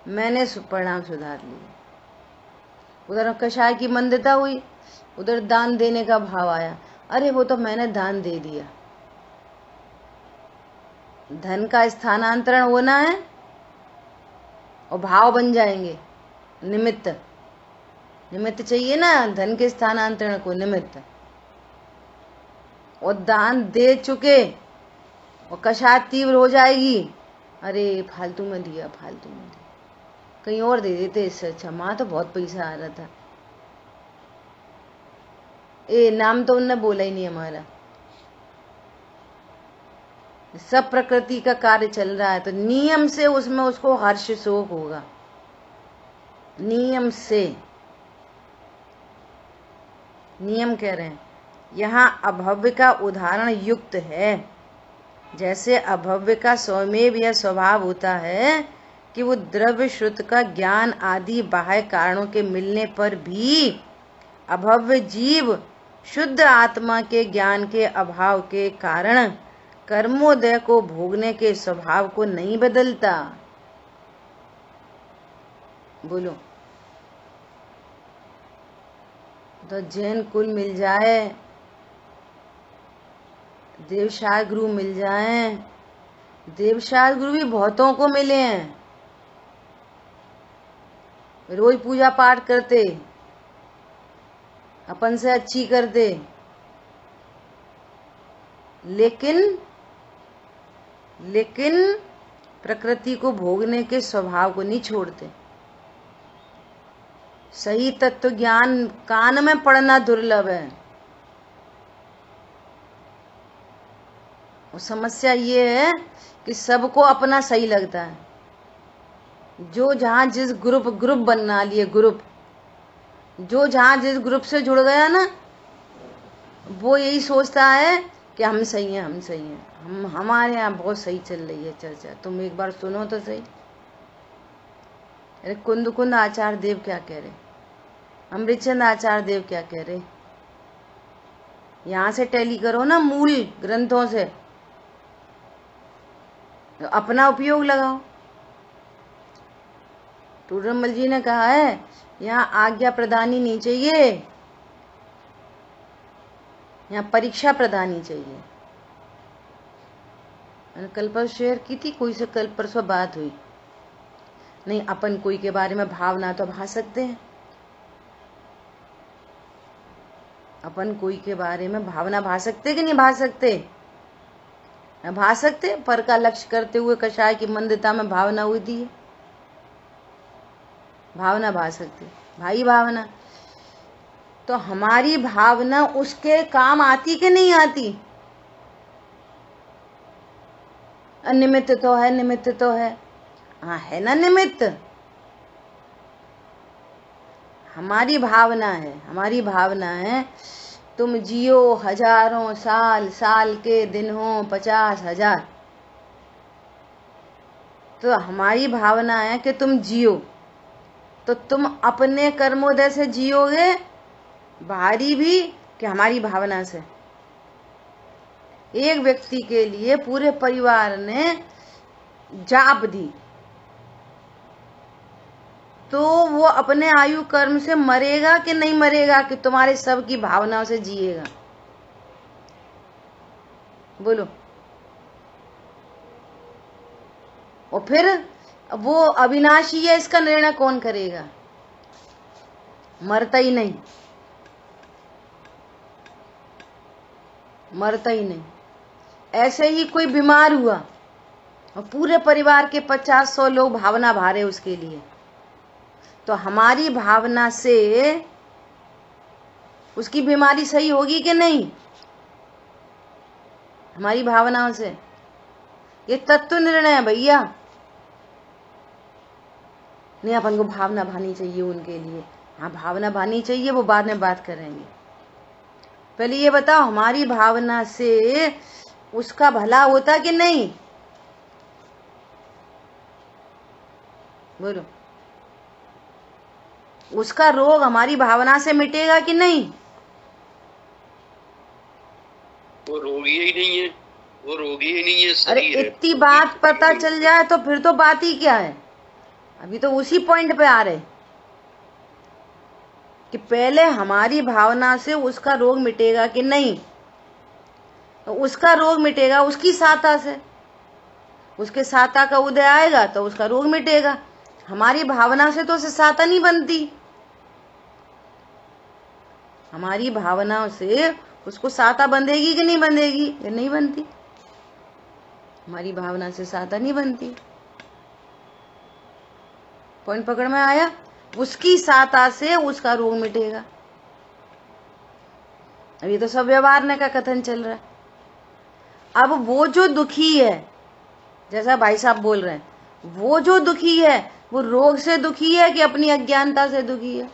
मैंने परिणाम सुधार लिए। उधर कषाय की मंदता हुई, उधर दान देने का भाव आया, अरे वो तो मैंने दान दे दिया। धन का स्थानांतरण होना है और भाव बन जाएंगे, निमित्त, निमित्त चाहिए ना धन के स्थानांतरण को, निमित्त। और दान दे चुके और कषाय तीव्र हो जाएगी, अरे फालतू में दिया, फालतू में दिया, कहीं और दे देते इससे अच्छा, माँ तो बहुत पैसा आ रहा था। ए नाम तो उनने बोला ही नहीं हमारा। सब प्रकृति का कार्य चल रहा है तो नियम से उसमें उसको हर्ष शोक होगा, नियम से। नियम कह रहे हैं यहाँ अभव्य का उदाहरण युक्त है। जैसे अभव्य का स्वमेव यह स्वभाव होता है कि वो द्रव्य श्रुत का ज्ञान आदि बाह्य कारणों के मिलने पर भी अभव्य जीव शुद्ध आत्मा के ज्ञान के अभाव के कारण कर्मोदय को भोगने के स्वभाव को नहीं बदलता। बोलो, तो जैन कुल मिल जाए, देवशास्त्र गुरु मिल जाए, देवशास्त्र गुरु भी बहुतों को मिले हैं, रोज पूजा पाठ करते, अपन से अच्छी करते, लेकिन प्रकृति को भोगने के स्वभाव को नहीं छोड़ते। सही तत्व ज्ञान कान में पढ़ना दुर्लभ है। और समस्या ये है कि सबको अपना सही लगता है। जो जहां जिस ग्रुप बना लिए, ग्रुप जो जहां जिस ग्रुप से जुड़ गया ना, वो यही सोचता है कि हम सही हैं, हम सही हैं, हमारे यहाँ बहुत सही चल रही है चर्चा। तुम एक बार सुनो तो सही। अरे कुंद आचार्य देव क्या कह रहे, अमृतचंद आचार्य देव क्या कह रहे, यहाँ से टैली करो ना मूल ग्रंथों से, अपना उपयोग लगाओ। टूडरमल जी ने कहा है यहाँ आज्ञा प्रदानी नहीं चाहिए, यहाँ परीक्षा प्रदानी चाहिए। मैंने कल पर शेयर की थी, कोई से कल परसों बात हुई नहीं। अपन कोई के बारे में भावना तो भा सकते हैं, अपन कोई के बारे में भावना भा सकते कि नहीं भा सकते? भा सकते। पर का लक्ष्य करते हुए कषाय की मंदता में भावना हुई थी, भावना भा सकते भाई, भावना। तो हमारी भावना उसके काम आती कि नहीं आती? निमित्त तो है, निमित्त तो है, हाँ है ना निमित्त। हमारी भावना है, हमारी भावना है तुम जियो हजारों साल, साल के दिन हो 50,000, तो हमारी भावना है कि तुम जियो, तो तुम अपने कर्मोदय से जियोगे, बाहरी भी कि हमारी भावना से। एक व्यक्ति के लिए पूरे परिवार ने जाप दी तो वो अपने आयु कर्म से मरेगा कि नहीं मरेगा कि तुम्हारे सब की भावनाओं से जिएगा? बोलो। और फिर वो अविनाशी है, इसका निर्णय कौन करेगा? मरता ही नहीं, मरता ही नहीं। ऐसे ही कोई बीमार हुआ और पूरे परिवार के 50-100 लोग भावना भारे उसके लिए, तो हमारी भावना से उसकी बीमारी सही होगी कि नहीं? हमारी भावनाओं से। ये तत्व निर्णय है भैया। नहीं, अपन को भावना भानी चाहिए उनके लिए, हाँ भावना भानी चाहिए, वो बाद में बात करेंगे। पहले ये बताओ हमारी भावना से उसका भला होता कि नहीं? बोलो। उसका रोग हमारी भावना से मिटेगा कि नहीं? वो रोगी ही नहीं है, वो रोगी ही नहीं है। अरे इतनी बात पता चल जाए तो फिर तो बात ही क्या है। अभी तो उसी पॉइंट पे आ रहे कि पहले हमारी भावना से उसका रोग मिटेगा कि नहीं। तो उसका रोग मिटेगा उसकी साता से, उसके साता का उदय आएगा तो उसका रोग मिटेगा। हमारी भावना से तो उसे साता नहीं बनती, हमारी भावनाओं से उसको साता बंधेगी कि नहीं बंधेगी? ये नहीं बनती, हमारी भावना से साता नहीं बनती। पॉइंट पकड़ में आया? उसकी साता से उसका रोग मिटेगा। अभी तो सब व्यवहार का कथन चल रहा है। अब वो जो दुखी है, जैसा भाई साहब बोल रहे हैं, वो जो दुखी है वो रोग से दुखी है कि अपनी अज्ञानता से दुखी है?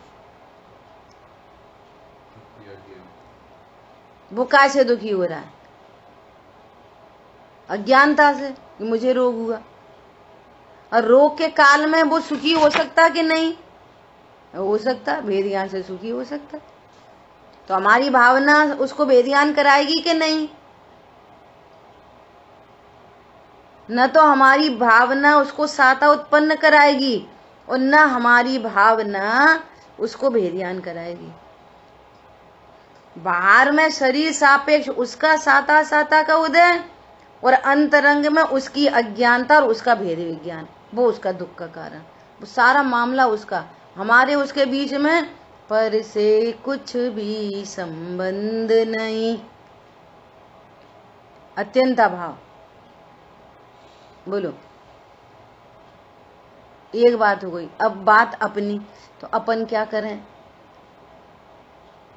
वो काय से दुखी हो रहा है? अज्ञानता से कि मुझे रोग हुआ। और रोग के काल में वो सुखी हो सकता कि नहीं हो सकता? भेद ज्ञान से सुखी हो सकता। तो हमारी भावना उसको भेद ज्ञान कराएगी कि नहीं? न तो हमारी भावना उसको साता उत्पन्न कराएगी और न हमारी भावना उसको भेद ज्ञान कराएगी। बाहर में शरीर सापेक्ष उसका साता साता का उदय और अंतरंग में उसकी अज्ञानता और उसका भेद विज्ञान, वो उसका दुख का कारण। वो सारा मामला उसका, हमारे उसके बीच में पर से कुछ भी संबंध नहीं। अत्यंत अभाव। बोलो, एक बात हो गई। अब बात अपनी, तो अपन क्या करें?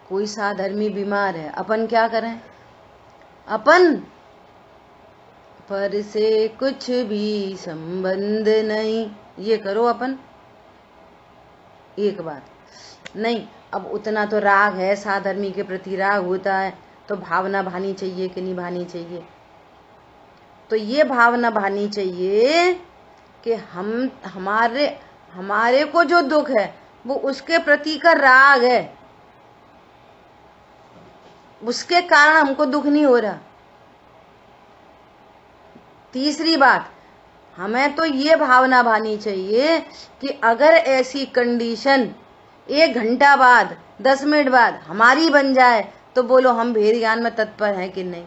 कोई साधर्मी बीमार है, अपन क्या करें? अपन पर से कुछ भी संबंध नहीं, ये करो अपन। एक बात नहीं, अब उतना तो राग है, साधर्मी के प्रति राग होता है, तो भावना भानी चाहिए कि नहीं भानी चाहिए? तो ये भावना भानी चाहिए कि हमारे को जो दुख है वो उसके प्रति का राग है, उसके कारण हमको दुख नहीं हो रहा। तीसरी बात, हमें तो ये भावना भानी चाहिए कि अगर ऐसी कंडीशन 1 घंटा बाद 10 मिनट बाद हमारी बन जाए तो बोलो हम भेद ज्ञान में तत्पर हैं कि नहीं?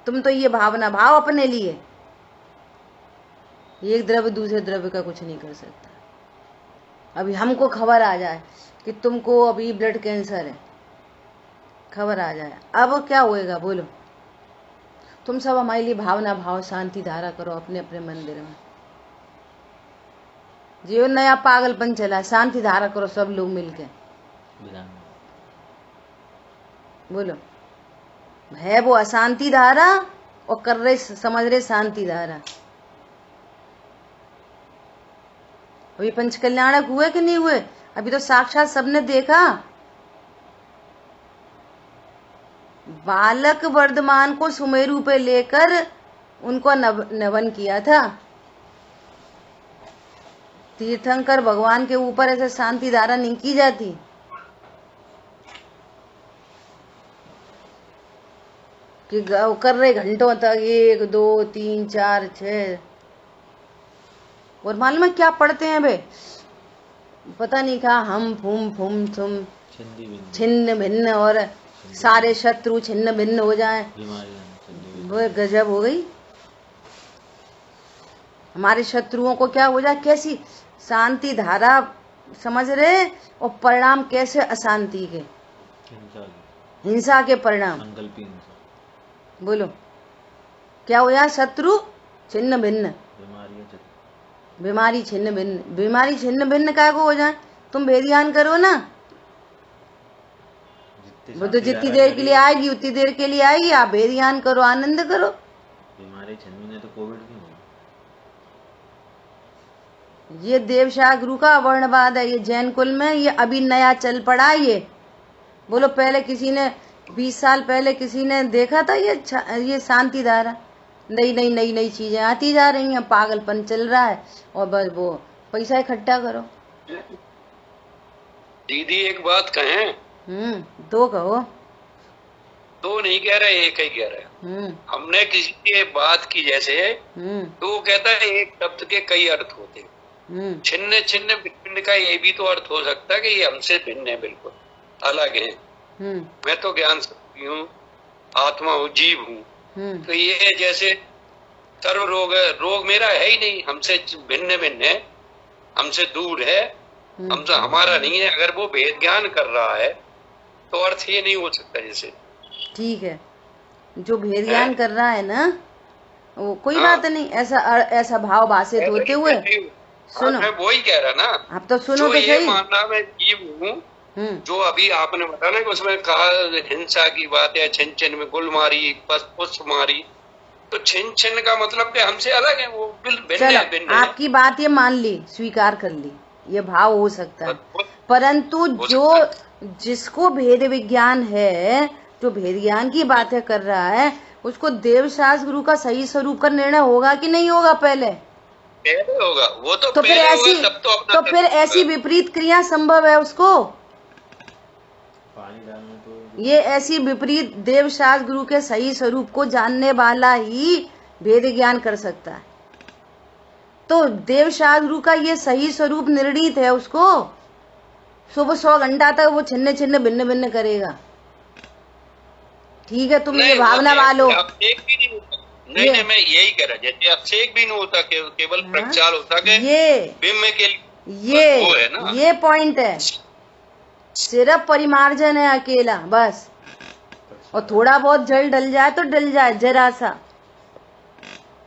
तुम तो ये भावना भाव अपने लिए। एक द्रव्य दूसरे द्रव्य का कुछ नहीं कर सकता। अभी हमको खबर आ जाए कि तुमको अभी ब्लड कैंसर है, खबर आ जाए, अब क्या होएगा? बोलो, तुम सब हमारे लिए भावना भाव शांति धारा करो अपने अपने मंदिर में। जो नया पागलपन चला, शांति धारा करो सब लोग मिलके। बोलो, है वो अशांति धारा और कर रहे समझ रहे शांति धारा। अभी पंचकल्याणक हुए कि नहीं हुए? अभी तो साक्षात सबने देखा। बालक वर्धमान को सुमेरु पे लेकर उनको नवन किया था। तीर्थंकर भगवान के ऊपर ऐसे शांति धारा नहीं की जाती। कि कर रहे घंटों तक 1 2 3 4 6, और मालूम है क्या पढ़ते हैं बे? पता नहीं कहा हम फूम फूम तुम छिन्न भिन्न और सारे शत्रु छिन्न भिन्न हो जाए। वो गजब हो गई। हमारे शत्रुओं को क्या हो जाए? कैसी शांति धारा समझ रहे, और परिणाम कैसे अशांति के, हिंसा के परिणाम। बोलो, क्या हो जाए? शत्रु छिन्न भिन्न, बीमारी छिन्न भिन्न। बीमारी छिन्न भिन्न क्या को हो जाए? तुम भेद ज्ञान करो ना, वो तो जितनी देर के लिए आएगी उतनी देर के लिए आएगी। आप भेद ज्ञान करो, आनंद करो। बीमारी छिन्न भिन्न तो कोविड क्यों हुआ? ये देवशाह गुरु का वर्णवाद है, ये जैन कुल में ये अभी नया चल पड़ा। ये बोलो, पहले किसी ने 20 साल पहले किसी ने देखा था ये शांति धारा? नई नई नई नई चीजें आती जा रही हैं, पागलपन चल रहा है, और बस वो पैसा इकट्ठा करो। दीदी एक बात कहें? 2 कहो। 2 नहीं कह रहे, एक ही कह रहे। हमने किसी की बात की जैसे, तो वो कहता है एक शब्द के कई अर्थ होते हैं। छिन्न छिन्न भिन्न का ये भी तो अर्थ हो सकता है कि ये हमसे भिन्न है, बिल्कुल अलग है। मैं तो ज्ञान शक्ति हूँ, आत्मा हूँ, जीव हूँ। तो ये जैसे सर्व रोग मेरा है ही नहीं, हमसे भिन्न भिन्न है, हमसे दूर है, हमसे हमारा नहीं है। अगर वो भेद ज्ञान कर रहा है तो अर्थ ये नहीं हो सकता। जैसे ठीक है, जो भेद ज्ञान कर रहा है ना, वो कोई बात नहीं, ऐसा भाव भाषित होते हुए सुनो। मैं वही कह रहा ना, आप तो सुनो तो सही। मानना मैं जीव हूँ, जो अभी आपने बताया ना कि उसमें कहा हिंसा की बात है, छिन छिन में गुल मारी, पुष्प मारी, तो छिन्न छिन्न का मतलब कि हमसे अलग है, वो भिन्न चलो है, भिन्न है। आपकी बात ये मान ली, स्वीकार कर ली, ये भाव हो सकता है, परंतु जो जिसको भेद विज्ञान है, जो भेद ज्ञान की बातें कर रहा है, उसको देवशास्त्र गुरु का सही स्वरूप का निर्णय होगा कि नहीं होगा? पहले होगा वो तो फिर ऐसी तब तो फिर ऐसी विपरीत क्रिया संभव है उसको? पानी डालना तो ये ऐसी विपरीत देवशास्त्र गुरु के सही स्वरूप को जानने वाला ही भेद ज्ञान कर सकता है। तो देवशास्त्र गुरु का ये सही स्वरूप निर्णीत है, उसको सुबह 100 घंटा तक वो छिन्न छिन्न भिन्न भिन्न करेगा। ठीक है, तुम ये भावना वालो। नहीं, मैं यही कह रहा, जैसे अभिषेक भी नहीं होता, केवल प्रक्षाल होता है, ये बिम्ब के ये वो है ना, ये पॉइंट है। सिर्फ परिमार्जन है अकेला, बस। और थोड़ा बहुत जल डल जाए तो डल जाए, जरा सा,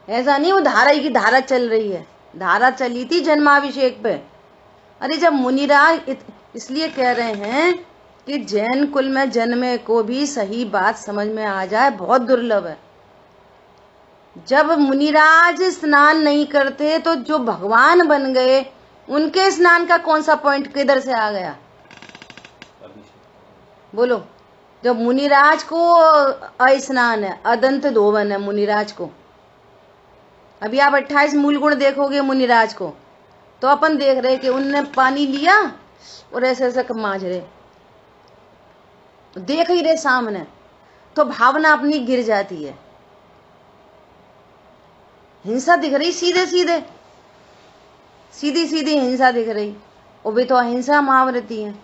ऐसा नहीं वो धारा की धारा चल रही है। धारा चली थी जन्माभिषेक पे। अरे जब मुनिराज इसलिए कह रहे हैं कि जैन कुल में जन्मे को भी सही बात समझ में आ जाए बहुत दुर्लभ है। जब मुनिराज स्नान नहीं करते तो जो भगवान बन गए, उनके स्नान का कौन सा पॉइंट किधर से आ गया? बोलो। जब मुनिराज को अस्नान है, अदंत धोवन है मुनिराज को। अभी आप 28 मूल गुण देखोगे मुनिराज को, तो अपन देख रहे कि उनने पानी लिया और ऐसे ऐसे मांझ रहे, देख ही रहे सामने, तो भावना अपनी गिर जाती है। हिंसा दिख रही, सीधे सीधे सीधी सीधी हिंसा दिख रही, वो भी तो अहिंसा महाव्रती है।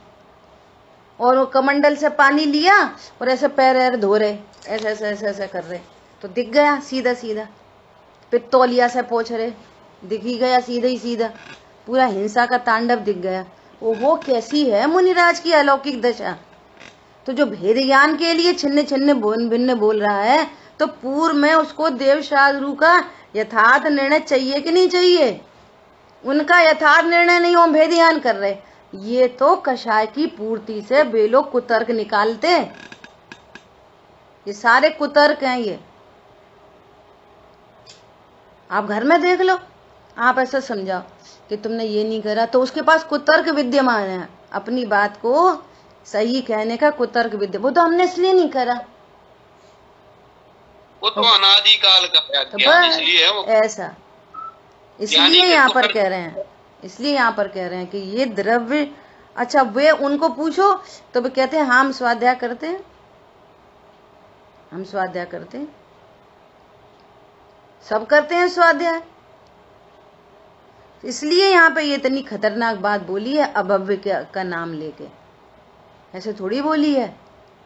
और वो कमंडल से पानी लिया और ऐसे पैर ऐर धो रहे, ऐसे ऐसे ऐसे ऐसे कर रहे, तो दिख गया सीधा सीधा। फिर तौलिया से पोछ रहे, दिख ही गया सीधा ही सीधा, पूरा हिंसा का तांडव दिख गया। वो कैसी है मुनिराज की अलौकिक दशा। तो जो भेद ज्ञान के लिए छिन्न छिन्न भिन्न बोल रहा है, तो पूर्व में उसको देवशास्त्रु का यथार्थ निर्णय चाहिए कि नहीं चाहिए? उनका यथार्थ निर्णय नहीं, वो भेद ज्ञान कर रहे। ये तो कषाय की पूर्ति से वे लोग कुतर्क निकालते, ये सारे कुतर्क हैं। ये आप घर में देख लो, आप ऐसा समझाओ कि तुमने ये नहीं करा, तो उसके पास कुतर्क विद्यमान है, अपनी बात को सही कहने का कुतर्क विद्य। वो तो हमने इसलिए नहीं करा, वो तो अनादिकाल का तो ज्ञान इसलिए है वो। ऐसा इसलिए यहाँ पर कह रहे हैं, इसलिए यहाँ पर कह रहे हैं कि ये द्रव्य। अच्छा, वे उनको पूछो तो वे कहते हैं हम स्वाध्याय करते हैं, हम स्वाध्याय करते हैं, सब करते हैं स्वाध्याय। इसलिए यहाँ पे ये इतनी खतरनाक बात बोली है अभव्य का नाम लेके। ऐसे थोड़ी बोली है,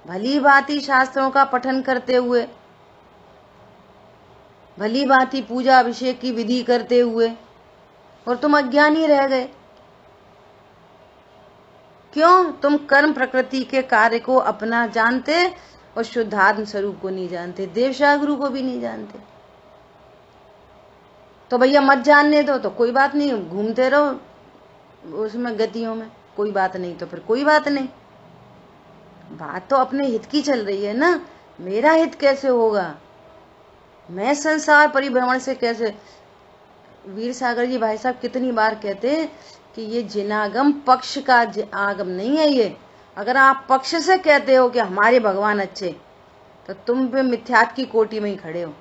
भली भांति शास्त्रों का पठन करते हुए, भली भांति पूजा अभिषेक की विधि करते हुए, और तुम अज्ञानी रह गए। क्यों? तुम कर्म प्रकृति के कार्य को अपना जानते और शुद्धात्म स्वरूप को नहीं जानते, देवशास्त्र गुरु को भी नहीं जानते। तो भैया मत जानने दो तो कोई बात नहीं, घूमते रहो उसमें गतियों में, कोई बात नहीं, तो फिर कोई बात नहीं। बात तो अपने हित की चल रही है ना। मेरा हित कैसे होगा? मैं संसार परिभ्रमण से कैसे? वीर सागर जी भाई साहब कितनी बार कहते कि ये जिनागम पक्ष का आगम नहीं है। ये अगर आप पक्ष से कहते हो कि हमारे भगवान अच्छे, तो तुम भी मिथ्यात्व की कोटि में ही खड़े हो।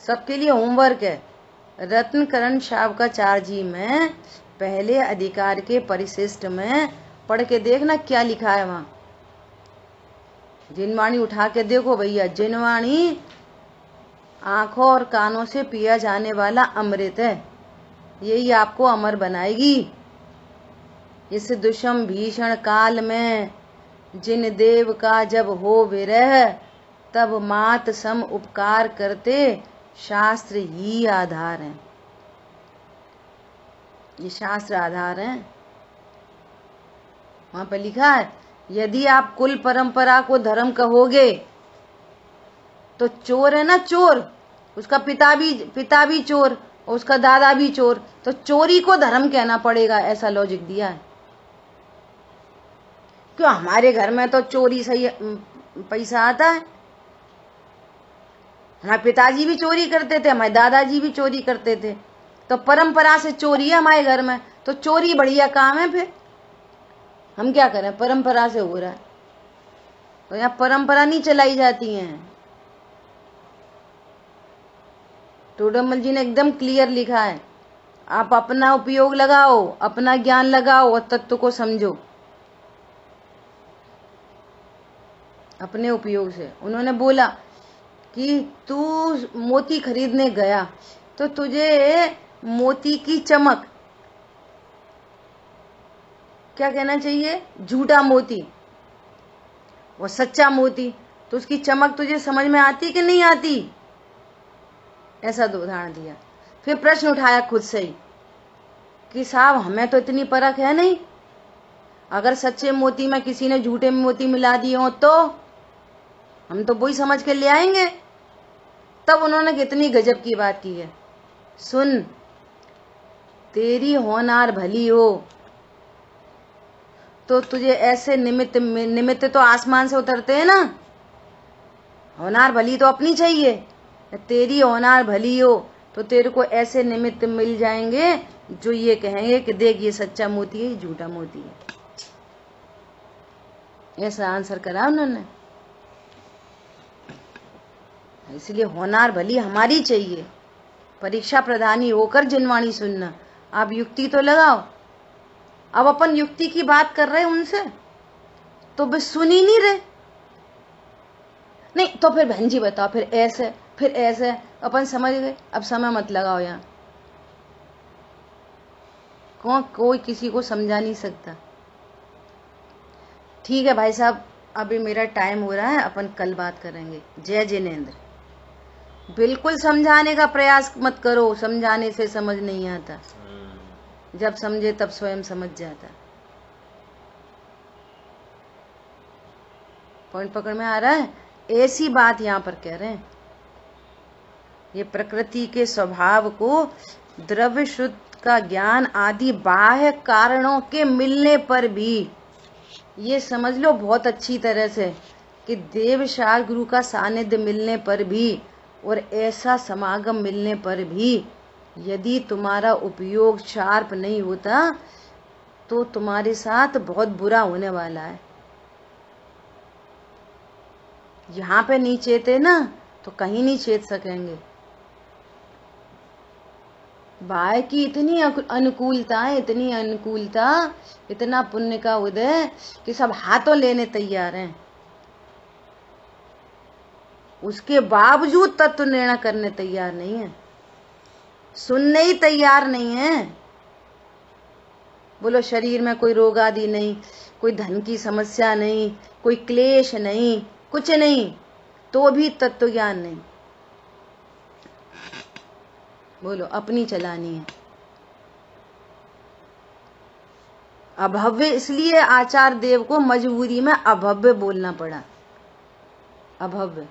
सबके लिए होमवर्क है। रत्नकरण शावकाचार्य जी में पहले अधिकार के परिशिष्ट में पढ़ के देखना क्या लिखा है वहां। जिनवाणी उठा के देखो भैया, जिनवाणी आंखों और कानों से पिया जाने वाला अमृत है, यही आपको अमर बनाएगी। इस दुष्म भीषण काल में जिन देव का जब हो विरह, तब मात सम उपकार करते, शास्त्र ही आधार है। ये शास्त्र आधार है। वहां पर लिखा है, यदि आप कुल परंपरा को धर्म कहोगे तो चोर है ना, चोर, उसका पिता भी चोर और उसका दादा भी चोर, तो चोरी को धर्म कहना पड़ेगा, ऐसा लॉजिक दिया है। क्यों? हमारे घर में तो चोरी से पैसा आता है, हमारे पिताजी भी चोरी करते थे, हमारे दादाजी भी चोरी करते थे, तो परंपरा से चोरी है हमारे घर में, तो चोरी बढ़िया काम है। फिर हम क्या करें, परंपरा से हो रहा है, तो यहाँ परंपरा नहीं चलाई जाती है। टोडरमल जी ने एकदम क्लियर लिखा है, आप अपना उपयोग लगाओ, अपना ज्ञान लगाओ और तत्व को समझो अपने उपयोग से। उन्होंने बोला कि तू मोती खरीदने गया तो तुझे मोती की चमक, क्या कहना चाहिए, झूठा मोती और सच्चा मोती, तो उसकी चमक तुझे समझ में आती कि नहीं आती, ऐसा दो उदाहरण दिया। फिर प्रश्न उठाया खुद से ही कि साहब हमें तो इतनी परख है नहीं, अगर सच्चे मोती में किसी ने झूठे मोती मिला दिए हो तो हम तो वही समझ के ले आएंगे। तब उन्होंने कितनी गजब की बात की है, सुन तेरी होनार भली हो तो तुझे ऐसे निमित्त तो आसमान से उतरते हैं ना, होनार भली तो अपनी चाहिए, तेरी होनार भली हो तो तेरे को ऐसे निमित्त मिल जाएंगे जो ये कहेंगे कि देख ये सच्चा मोती है, ये झूठा मोती है। ऐसा आंसर करा उन्होंने। इसलिए होनार भली हमारी चाहिए, परीक्षा प्रधानी होकर जिनवाणी सुनना। आप युक्ति तो लगाओ, अब अपन युक्ति की बात कर रहे हैं उनसे तो वे सुन ही नहीं रहे। नहीं तो फिर बहन जी बताओ, फिर ऐसे फिर ऐसे, अपन समझ गए, अब समय मत लगाओ यहाँ, कोई किसी को समझा नहीं सकता। ठीक है भाई साहब, अभी मेरा टाइम हो रहा है, अपन कल बात करेंगे। जय जिनेंद्र। बिल्कुल समझाने का प्रयास मत करो, समझाने से समझ नहीं आता, जब समझे तब स्वयं समझ जाता। पॉइंट पकड़ में आ रहा है? ऐसी बात यहाँ पर कह रहे हैं, ये प्रकृति के स्वभाव को द्रव्य शुद्ध का ज्ञान आदि बाह्य कारणों के मिलने पर भी, ये समझ लो बहुत अच्छी तरह से कि देवशाल गुरु का सानिध्य मिलने पर भी और ऐसा समागम मिलने पर भी यदि तुम्हारा उपयोग शार्प नहीं होता तो तुम्हारे साथ बहुत बुरा होने वाला है। यहाँ पे नहीं चेते ना तो कहीं नहीं चेत सकेंगे। बाय की इतनी अनुकूलता है, इतनी अनुकूलता, इतना पुण्य का उदय कि सब हाथों लेने तैयार हैं, उसके बावजूद तत्व निर्णय करने तैयार नहीं है, सुनने ही तैयार नहीं है। बोलो शरीर में कोई रोग आदि नहीं, कोई धन की समस्या नहीं, कोई क्लेश नहीं, कुछ नहीं, तो भी तत्व ज्ञान नहीं। बोलो अपनी चलानी है। अभव्य, इसलिए आचार्य देव को मजबूरी में अभव्य बोलना पड़ा। अभव्य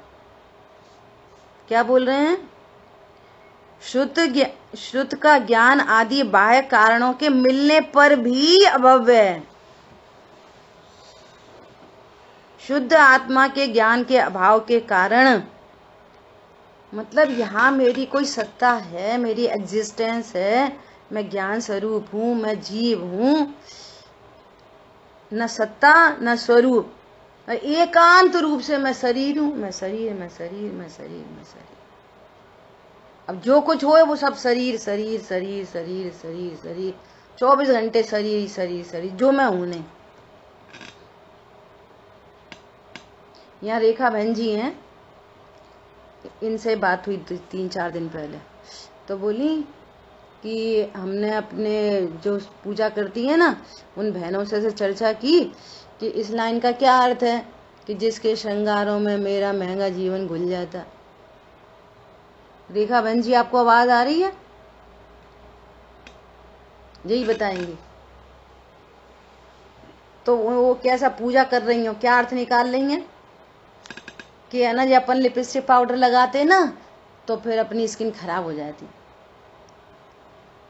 क्या बोल रहे हैं? शुद्ध का ज्ञान आदि बाह्य कारणों के मिलने पर भी अभव्य है। शुद्ध आत्मा के ज्ञान के अभाव के कारण, मतलब यहाँ मेरी कोई सत्ता है, मेरी एग्जिस्टेंस है, मैं ज्ञान स्वरूप हूँ, मैं जीव हूँ, न सत्ता न स्वरूप, एकांत रूप से मैं शरीर हूँ, मैं शरीर मैं शरीर मैं शरीर मैं शरीर। अब जो कुछ हो वो सब शरीर शरीर शरीर शरीर शरीर शरीर, 24 घंटे शरीर शरीर शरीर, जो मैं हूं नहीं। यहाँ रेखा बहन जी हैं, इनसे बात हुई 3-4 दिन पहले, तो बोली कि हमने अपने जो पूजा करती है ना उन बहनों से चर्चा की कि इस लाइन का क्या अर्थ है कि जिसके श्रृंगारों में मेरा महंगा जीवन घुल जाता। रेखा बहन जी आपको आवाज आ रही है? यही बताएंगी। तो वो कैसा पूजा कर रही हो, क्या अर्थ निकाल रही हैं कि है ना, जब अपन लिपस्टिक पाउडर लगाते ना तो फिर अपनी स्किन खराब हो जाती,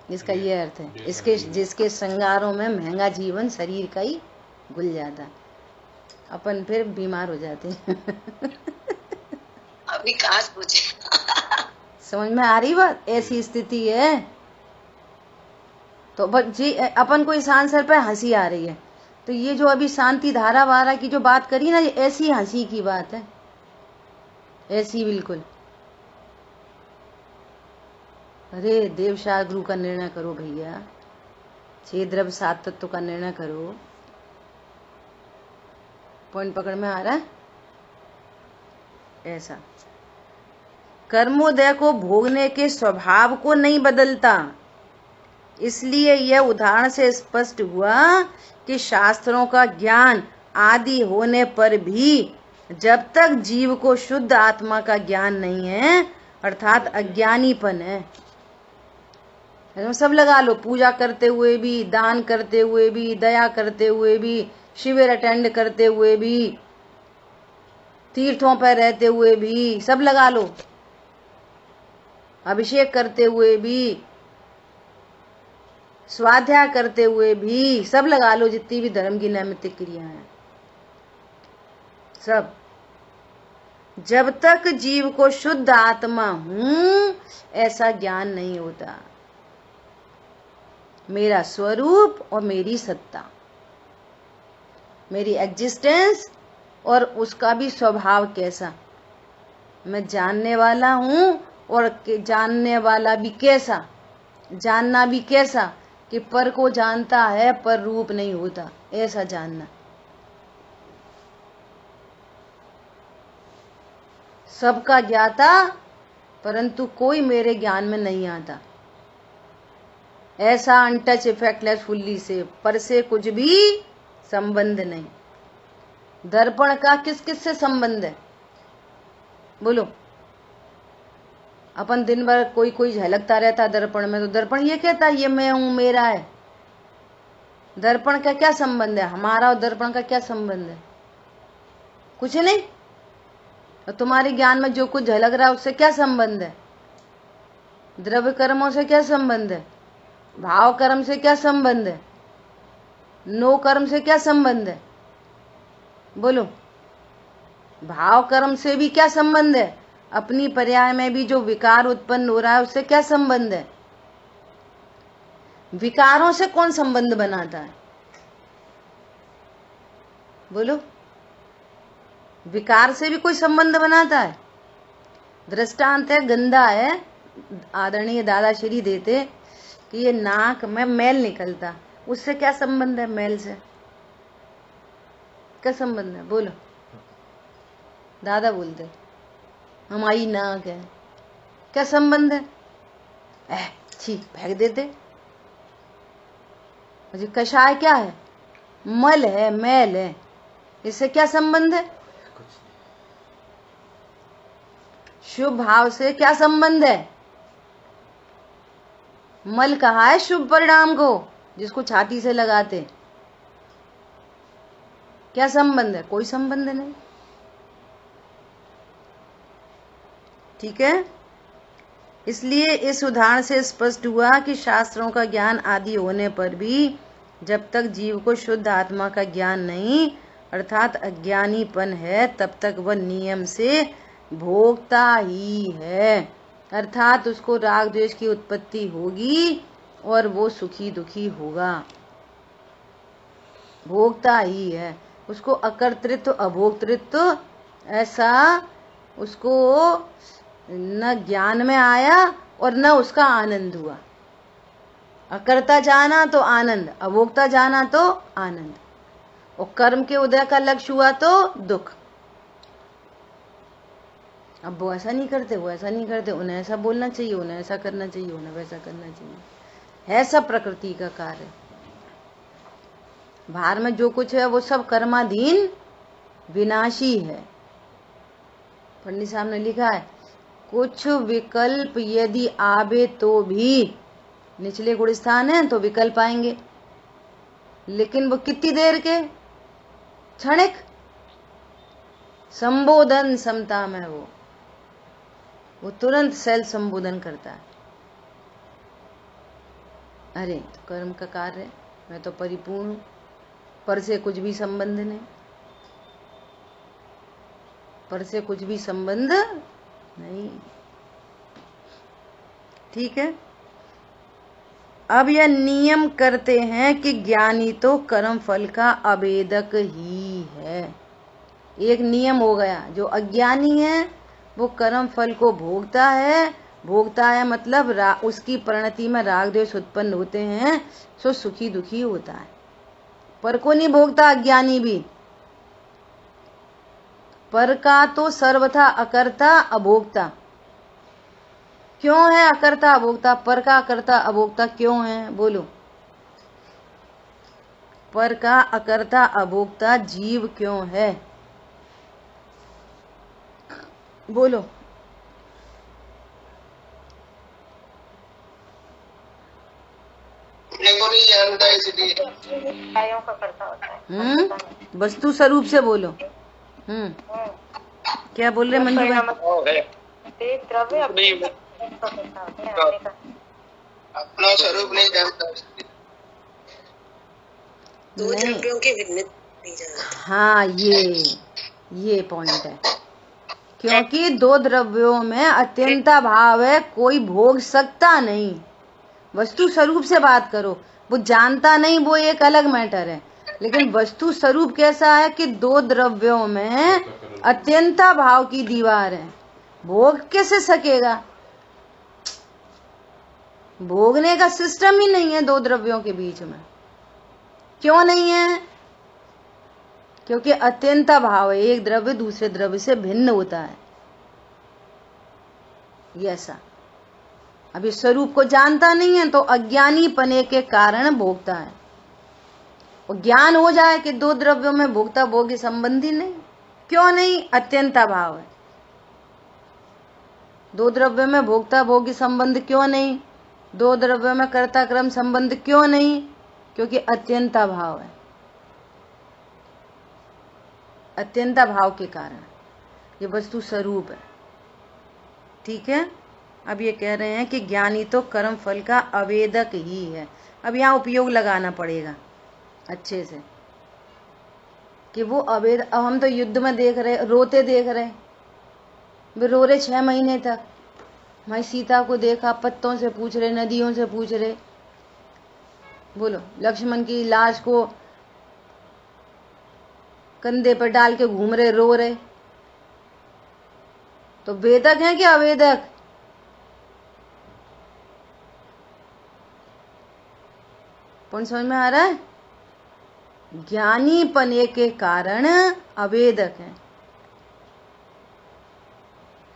इसका ये अर्थ है। इसके जिसके श्रृंगारों में महंगा जीवन शरीर का ही घुल जाता, अपन फिर बीमार हो जाते हैं। अभी कहाँ से पूछे। समझ में आ रही बात? ऐसी स्थिति है तो जी अपन को इस आंसर पे हंसी आ रही है, तो ये जो अभी शांति धारा वारा की जो बात करी ना, ये ऐसी हंसी की बात है, ऐसी बिल्कुल। अरे देवशाह गुरु का निर्णय करो भैया, 6 द्रव्य 7 तत्व का निर्णय करो। पॉइंट पकड़ में आ रहा है? ऐसा कर्मोदय को भोगने के स्वभाव को नहीं बदलता, इसलिए यह उदाहरण से स्पष्ट हुआ कि शास्त्रों का ज्ञान आदि होने पर भी जब तक जीव को शुद्ध आत्मा का ज्ञान नहीं है, अर्थात अज्ञानीपन है। सब लगा लो, पूजा करते हुए भी, दान करते हुए भी, दया करते हुए भी, शिविर अटेंड करते हुए भी, तीर्थों पर रहते हुए भी, सब लगा लो, अभिषेक करते हुए भी, स्वाध्याय करते हुए भी, सब लगा लो, जितनी भी धर्म की नैमित्तिक क्रिया है सब, जब तक जीव को शुद्ध आत्मा हूं ऐसा ज्ञान नहीं होता, मेरा स्वरूप और मेरी सत्ता, मेरी एग्जिस्टेंस और उसका भी स्वभाव कैसा, मैं जानने वाला हूं और जानने वाला भी कैसा, जानना भी कैसा कि पर को जानता है पर रूप नहीं होता, ऐसा जानना। सबका ज्ञाता परंतु कोई मेरे ज्ञान में नहीं आता, ऐसा अनटच इफेक्टलेस फुल्ली से, पर से कुछ भी संबंध नहीं। दर्पण का किस किस से संबंध है बोलो? अपन दिन भर कोई कोई झलकता रहता दर्पण में, तो दर्पण ये कहता है ये मैं हूं, मेरा है। दर्पण का क्या संबंध है? हमारा और दर्पण का क्या संबंध है? कुछ नहीं। और तुम्हारे ज्ञान में जो कुछ झलक रहा है उससे क्या संबंध है? द्रव्य कर्मों से क्या संबंध है? भाव कर्म से क्या संबंध है? नो कर्म से क्या संबंध है बोलो? भाव कर्म से भी क्या संबंध है? अपनी पर्याय में भी जो विकार उत्पन्न हो रहा है उससे क्या संबंध है? विकारों से कौन संबंध बनाता है बोलो? विकार से भी कोई संबंध बनाता है? दृष्टांत है, गंदा है, आदरणीय दादा श्री देते कि ये नाक में मैल निकलता, उससे क्या संबंध है? मैल से क्या संबंध है बोलो? दादा बोलते हमारी नाक है, क्या संबंध है? छी फेंक देते। कषाय क्या है? मल है, मैल है, इससे क्या संबंध है? शुभ भाव से क्या संबंध है? मल कहा है शुभ परिणाम को, जिसको छाती से लगाते, क्या संबंध है? कोई संबंध नहीं। ठीक है, इसलिए इस उदाहरण से स्पष्ट हुआ कि शास्त्रों का ज्ञान आदि होने पर भी जब तक जीव को शुद्ध आत्मा का ज्ञान नहीं अर्थात अज्ञानीपन है, तब तक वह नियम से भोगता ही है, अर्थात उसको राग द्वेष की उत्पत्ति होगी और वो सुखी दुखी होगा, भोगता ही है। उसको अकर्तृत्व अभोक्तृत्व ऐसा उसको न ज्ञान में आया और न उसका आनंद हुआ। अकर्ता जाना तो आनंद, अभोक्ता जाना तो आनंद, और कर्म के उदय का लक्ष्य हुआ तो दुख। अब वो ऐसा नहीं करते, वो ऐसा नहीं करते, उन्हें ऐसा बोलना चाहिए, उन्हें ऐसा करना चाहिए, उन्हें वैसा करना चाहिए, है सब प्रकृति का कार्य। बाहर में जो कुछ है वो सब कर्माधीन विनाशी है। पंडित साहब ने लिखा है कुछ विकल्प यदि आवे तो भी, निचले गुण स्थान है तो विकल्प आएंगे, लेकिन वो कितनी देर के? क्षणिक। संबोधन समता में वो तुरंत सेल्फ संबोधन करता है, अरे तो कर्म का कार्य है, मैं तो परिपूर्ण हूं, पर से कुछ भी संबंध नहीं, पर से कुछ भी संबंध नहीं। ठीक है, अब यह नियम करते हैं कि ज्ञानी तो कर्म फल का आवेदक ही है। एक नियम हो गया, जो अज्ञानी है वो कर्म फल को भोगता है मतलब उसकी परिणति में राग द्वेष उत्पन्न होते हैं, सो सुखी दुखी होता है। पर को नहीं भोगता अज्ञानी भी। पर का तो सर्वथा अकर्ता अभोक्ता। क्यों है अकर्ता अभोक्ता? पर का अकर्ता अभोक्ता क्यों है? बोलो। पर का अकर्ता अभोक्ता जीव क्यों है? बोलो। नहीं जानता इसलिए। कार्यों का करता होता है। वस्तु स्वरूप से बोलो। क्या बोल रहे मंजू भाई? द्रव्य अपना स्वरूप नहीं जानता। दो द्रव्यों के भिन्न नहीं जानता। हाँ, ये पॉइंट है। क्योंकि दो द्रव्यों में अत्यंता भाव है, कोई भोग सकता नहीं। वस्तु स्वरूप से बात करो, वो जानता नहीं, वो एक अलग मैटर है। लेकिन वस्तु स्वरूप कैसा है कि दो द्रव्यों में अत्यंता भाव की दीवार है, भोग कैसे सकेगा? भोगने का सिस्टम ही नहीं है दो द्रव्यों के बीच में। क्यों नहीं है? क्योंकि अत्यंता भाव है, एक द्रव्य दूसरे द्रव्य से भिन्न होता है। ये ऐसा अभी स्वरूप को जानता नहीं है तो अज्ञानी पने के कारण भोगता है। और ज्ञान हो जाए कि दो द्रव्यों में भोक्ता भोगी संबंधी नहीं। क्यों नहीं? अत्यंता भाव है। दो द्रव्यों में भोक्ता भोगी संबंध क्यों नहीं? दो द्रव्यों में कर्ता क्रम संबंध क्यों नहीं? क्योंकि अत्यंता भाव है। अत्यंता भाव के कारण ये वस्तु स्वरूप है। ठीक है, अब ये कह रहे हैं कि ज्ञानी तो कर्म फल का आवेदक ही है। अब यहाँ उपयोग लगाना पड़ेगा अच्छे से कि वो अवेद। अब हम तो युद्ध में देख रहे, रोते देख रहे, वे रो रहे 6 महीने तक। मैं सीता को देखा, पत्तों से पूछ रहे, नदियों से पूछ रहे। बोलो, लक्ष्मण की लाश को कंधे पर डाल के घूम रहे, रो रहे। तो वेदक है कि अवेदक? कौन समझ में आ रहा है? ज्ञानी पने के कारण अवेदक है।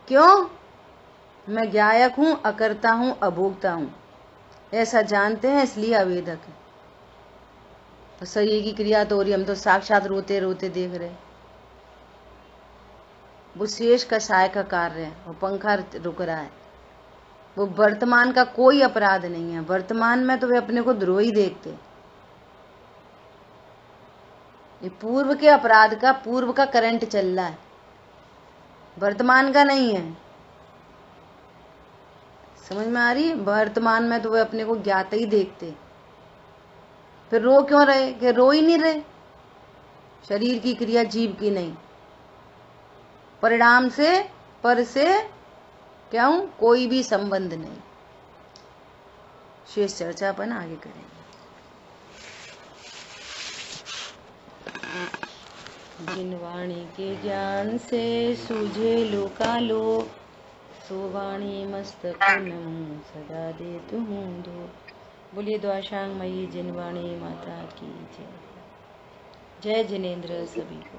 क्यों? मैं ज्ञायक हूं, अकर्ता हूं, अभोक्ता हूं, ऐसा जानते हैं, इसलिए अवेदक है। तो शरीर की क्रिया तो हो रही, हम तो साक्षात रोते रोते देख रहे। वो शेष कषाय का कार्य है, वो पंखा रुक रहा है। वो वर्तमान का कोई अपराध नहीं है। वर्तमान में तो वे अपने को द्रोही देखते। ये पूर्व के अपराध का, पूर्व का करंट चल रहा है, वर्तमान का नहीं है। समझ में आ रही है? वर्तमान में तो वे अपने को ज्ञात ही देखते। फिर रो क्यों रहे? कि रो ही नहीं रहे। शरीर की क्रिया जीव की नहीं, परिणाम से, पर से क्या हूं, कोई भी संबंध नहीं। शेष चर्चा अपन आगे करेंगे। जिन वाणी के ज्ञान से सूझे लोकालो, सो वाणी मस्तक नमो सदा देतु हूँ दो। बोलिए द्वाशांग मई जिनवाणी माता की जय। जय जिनेन्द्र सभी को।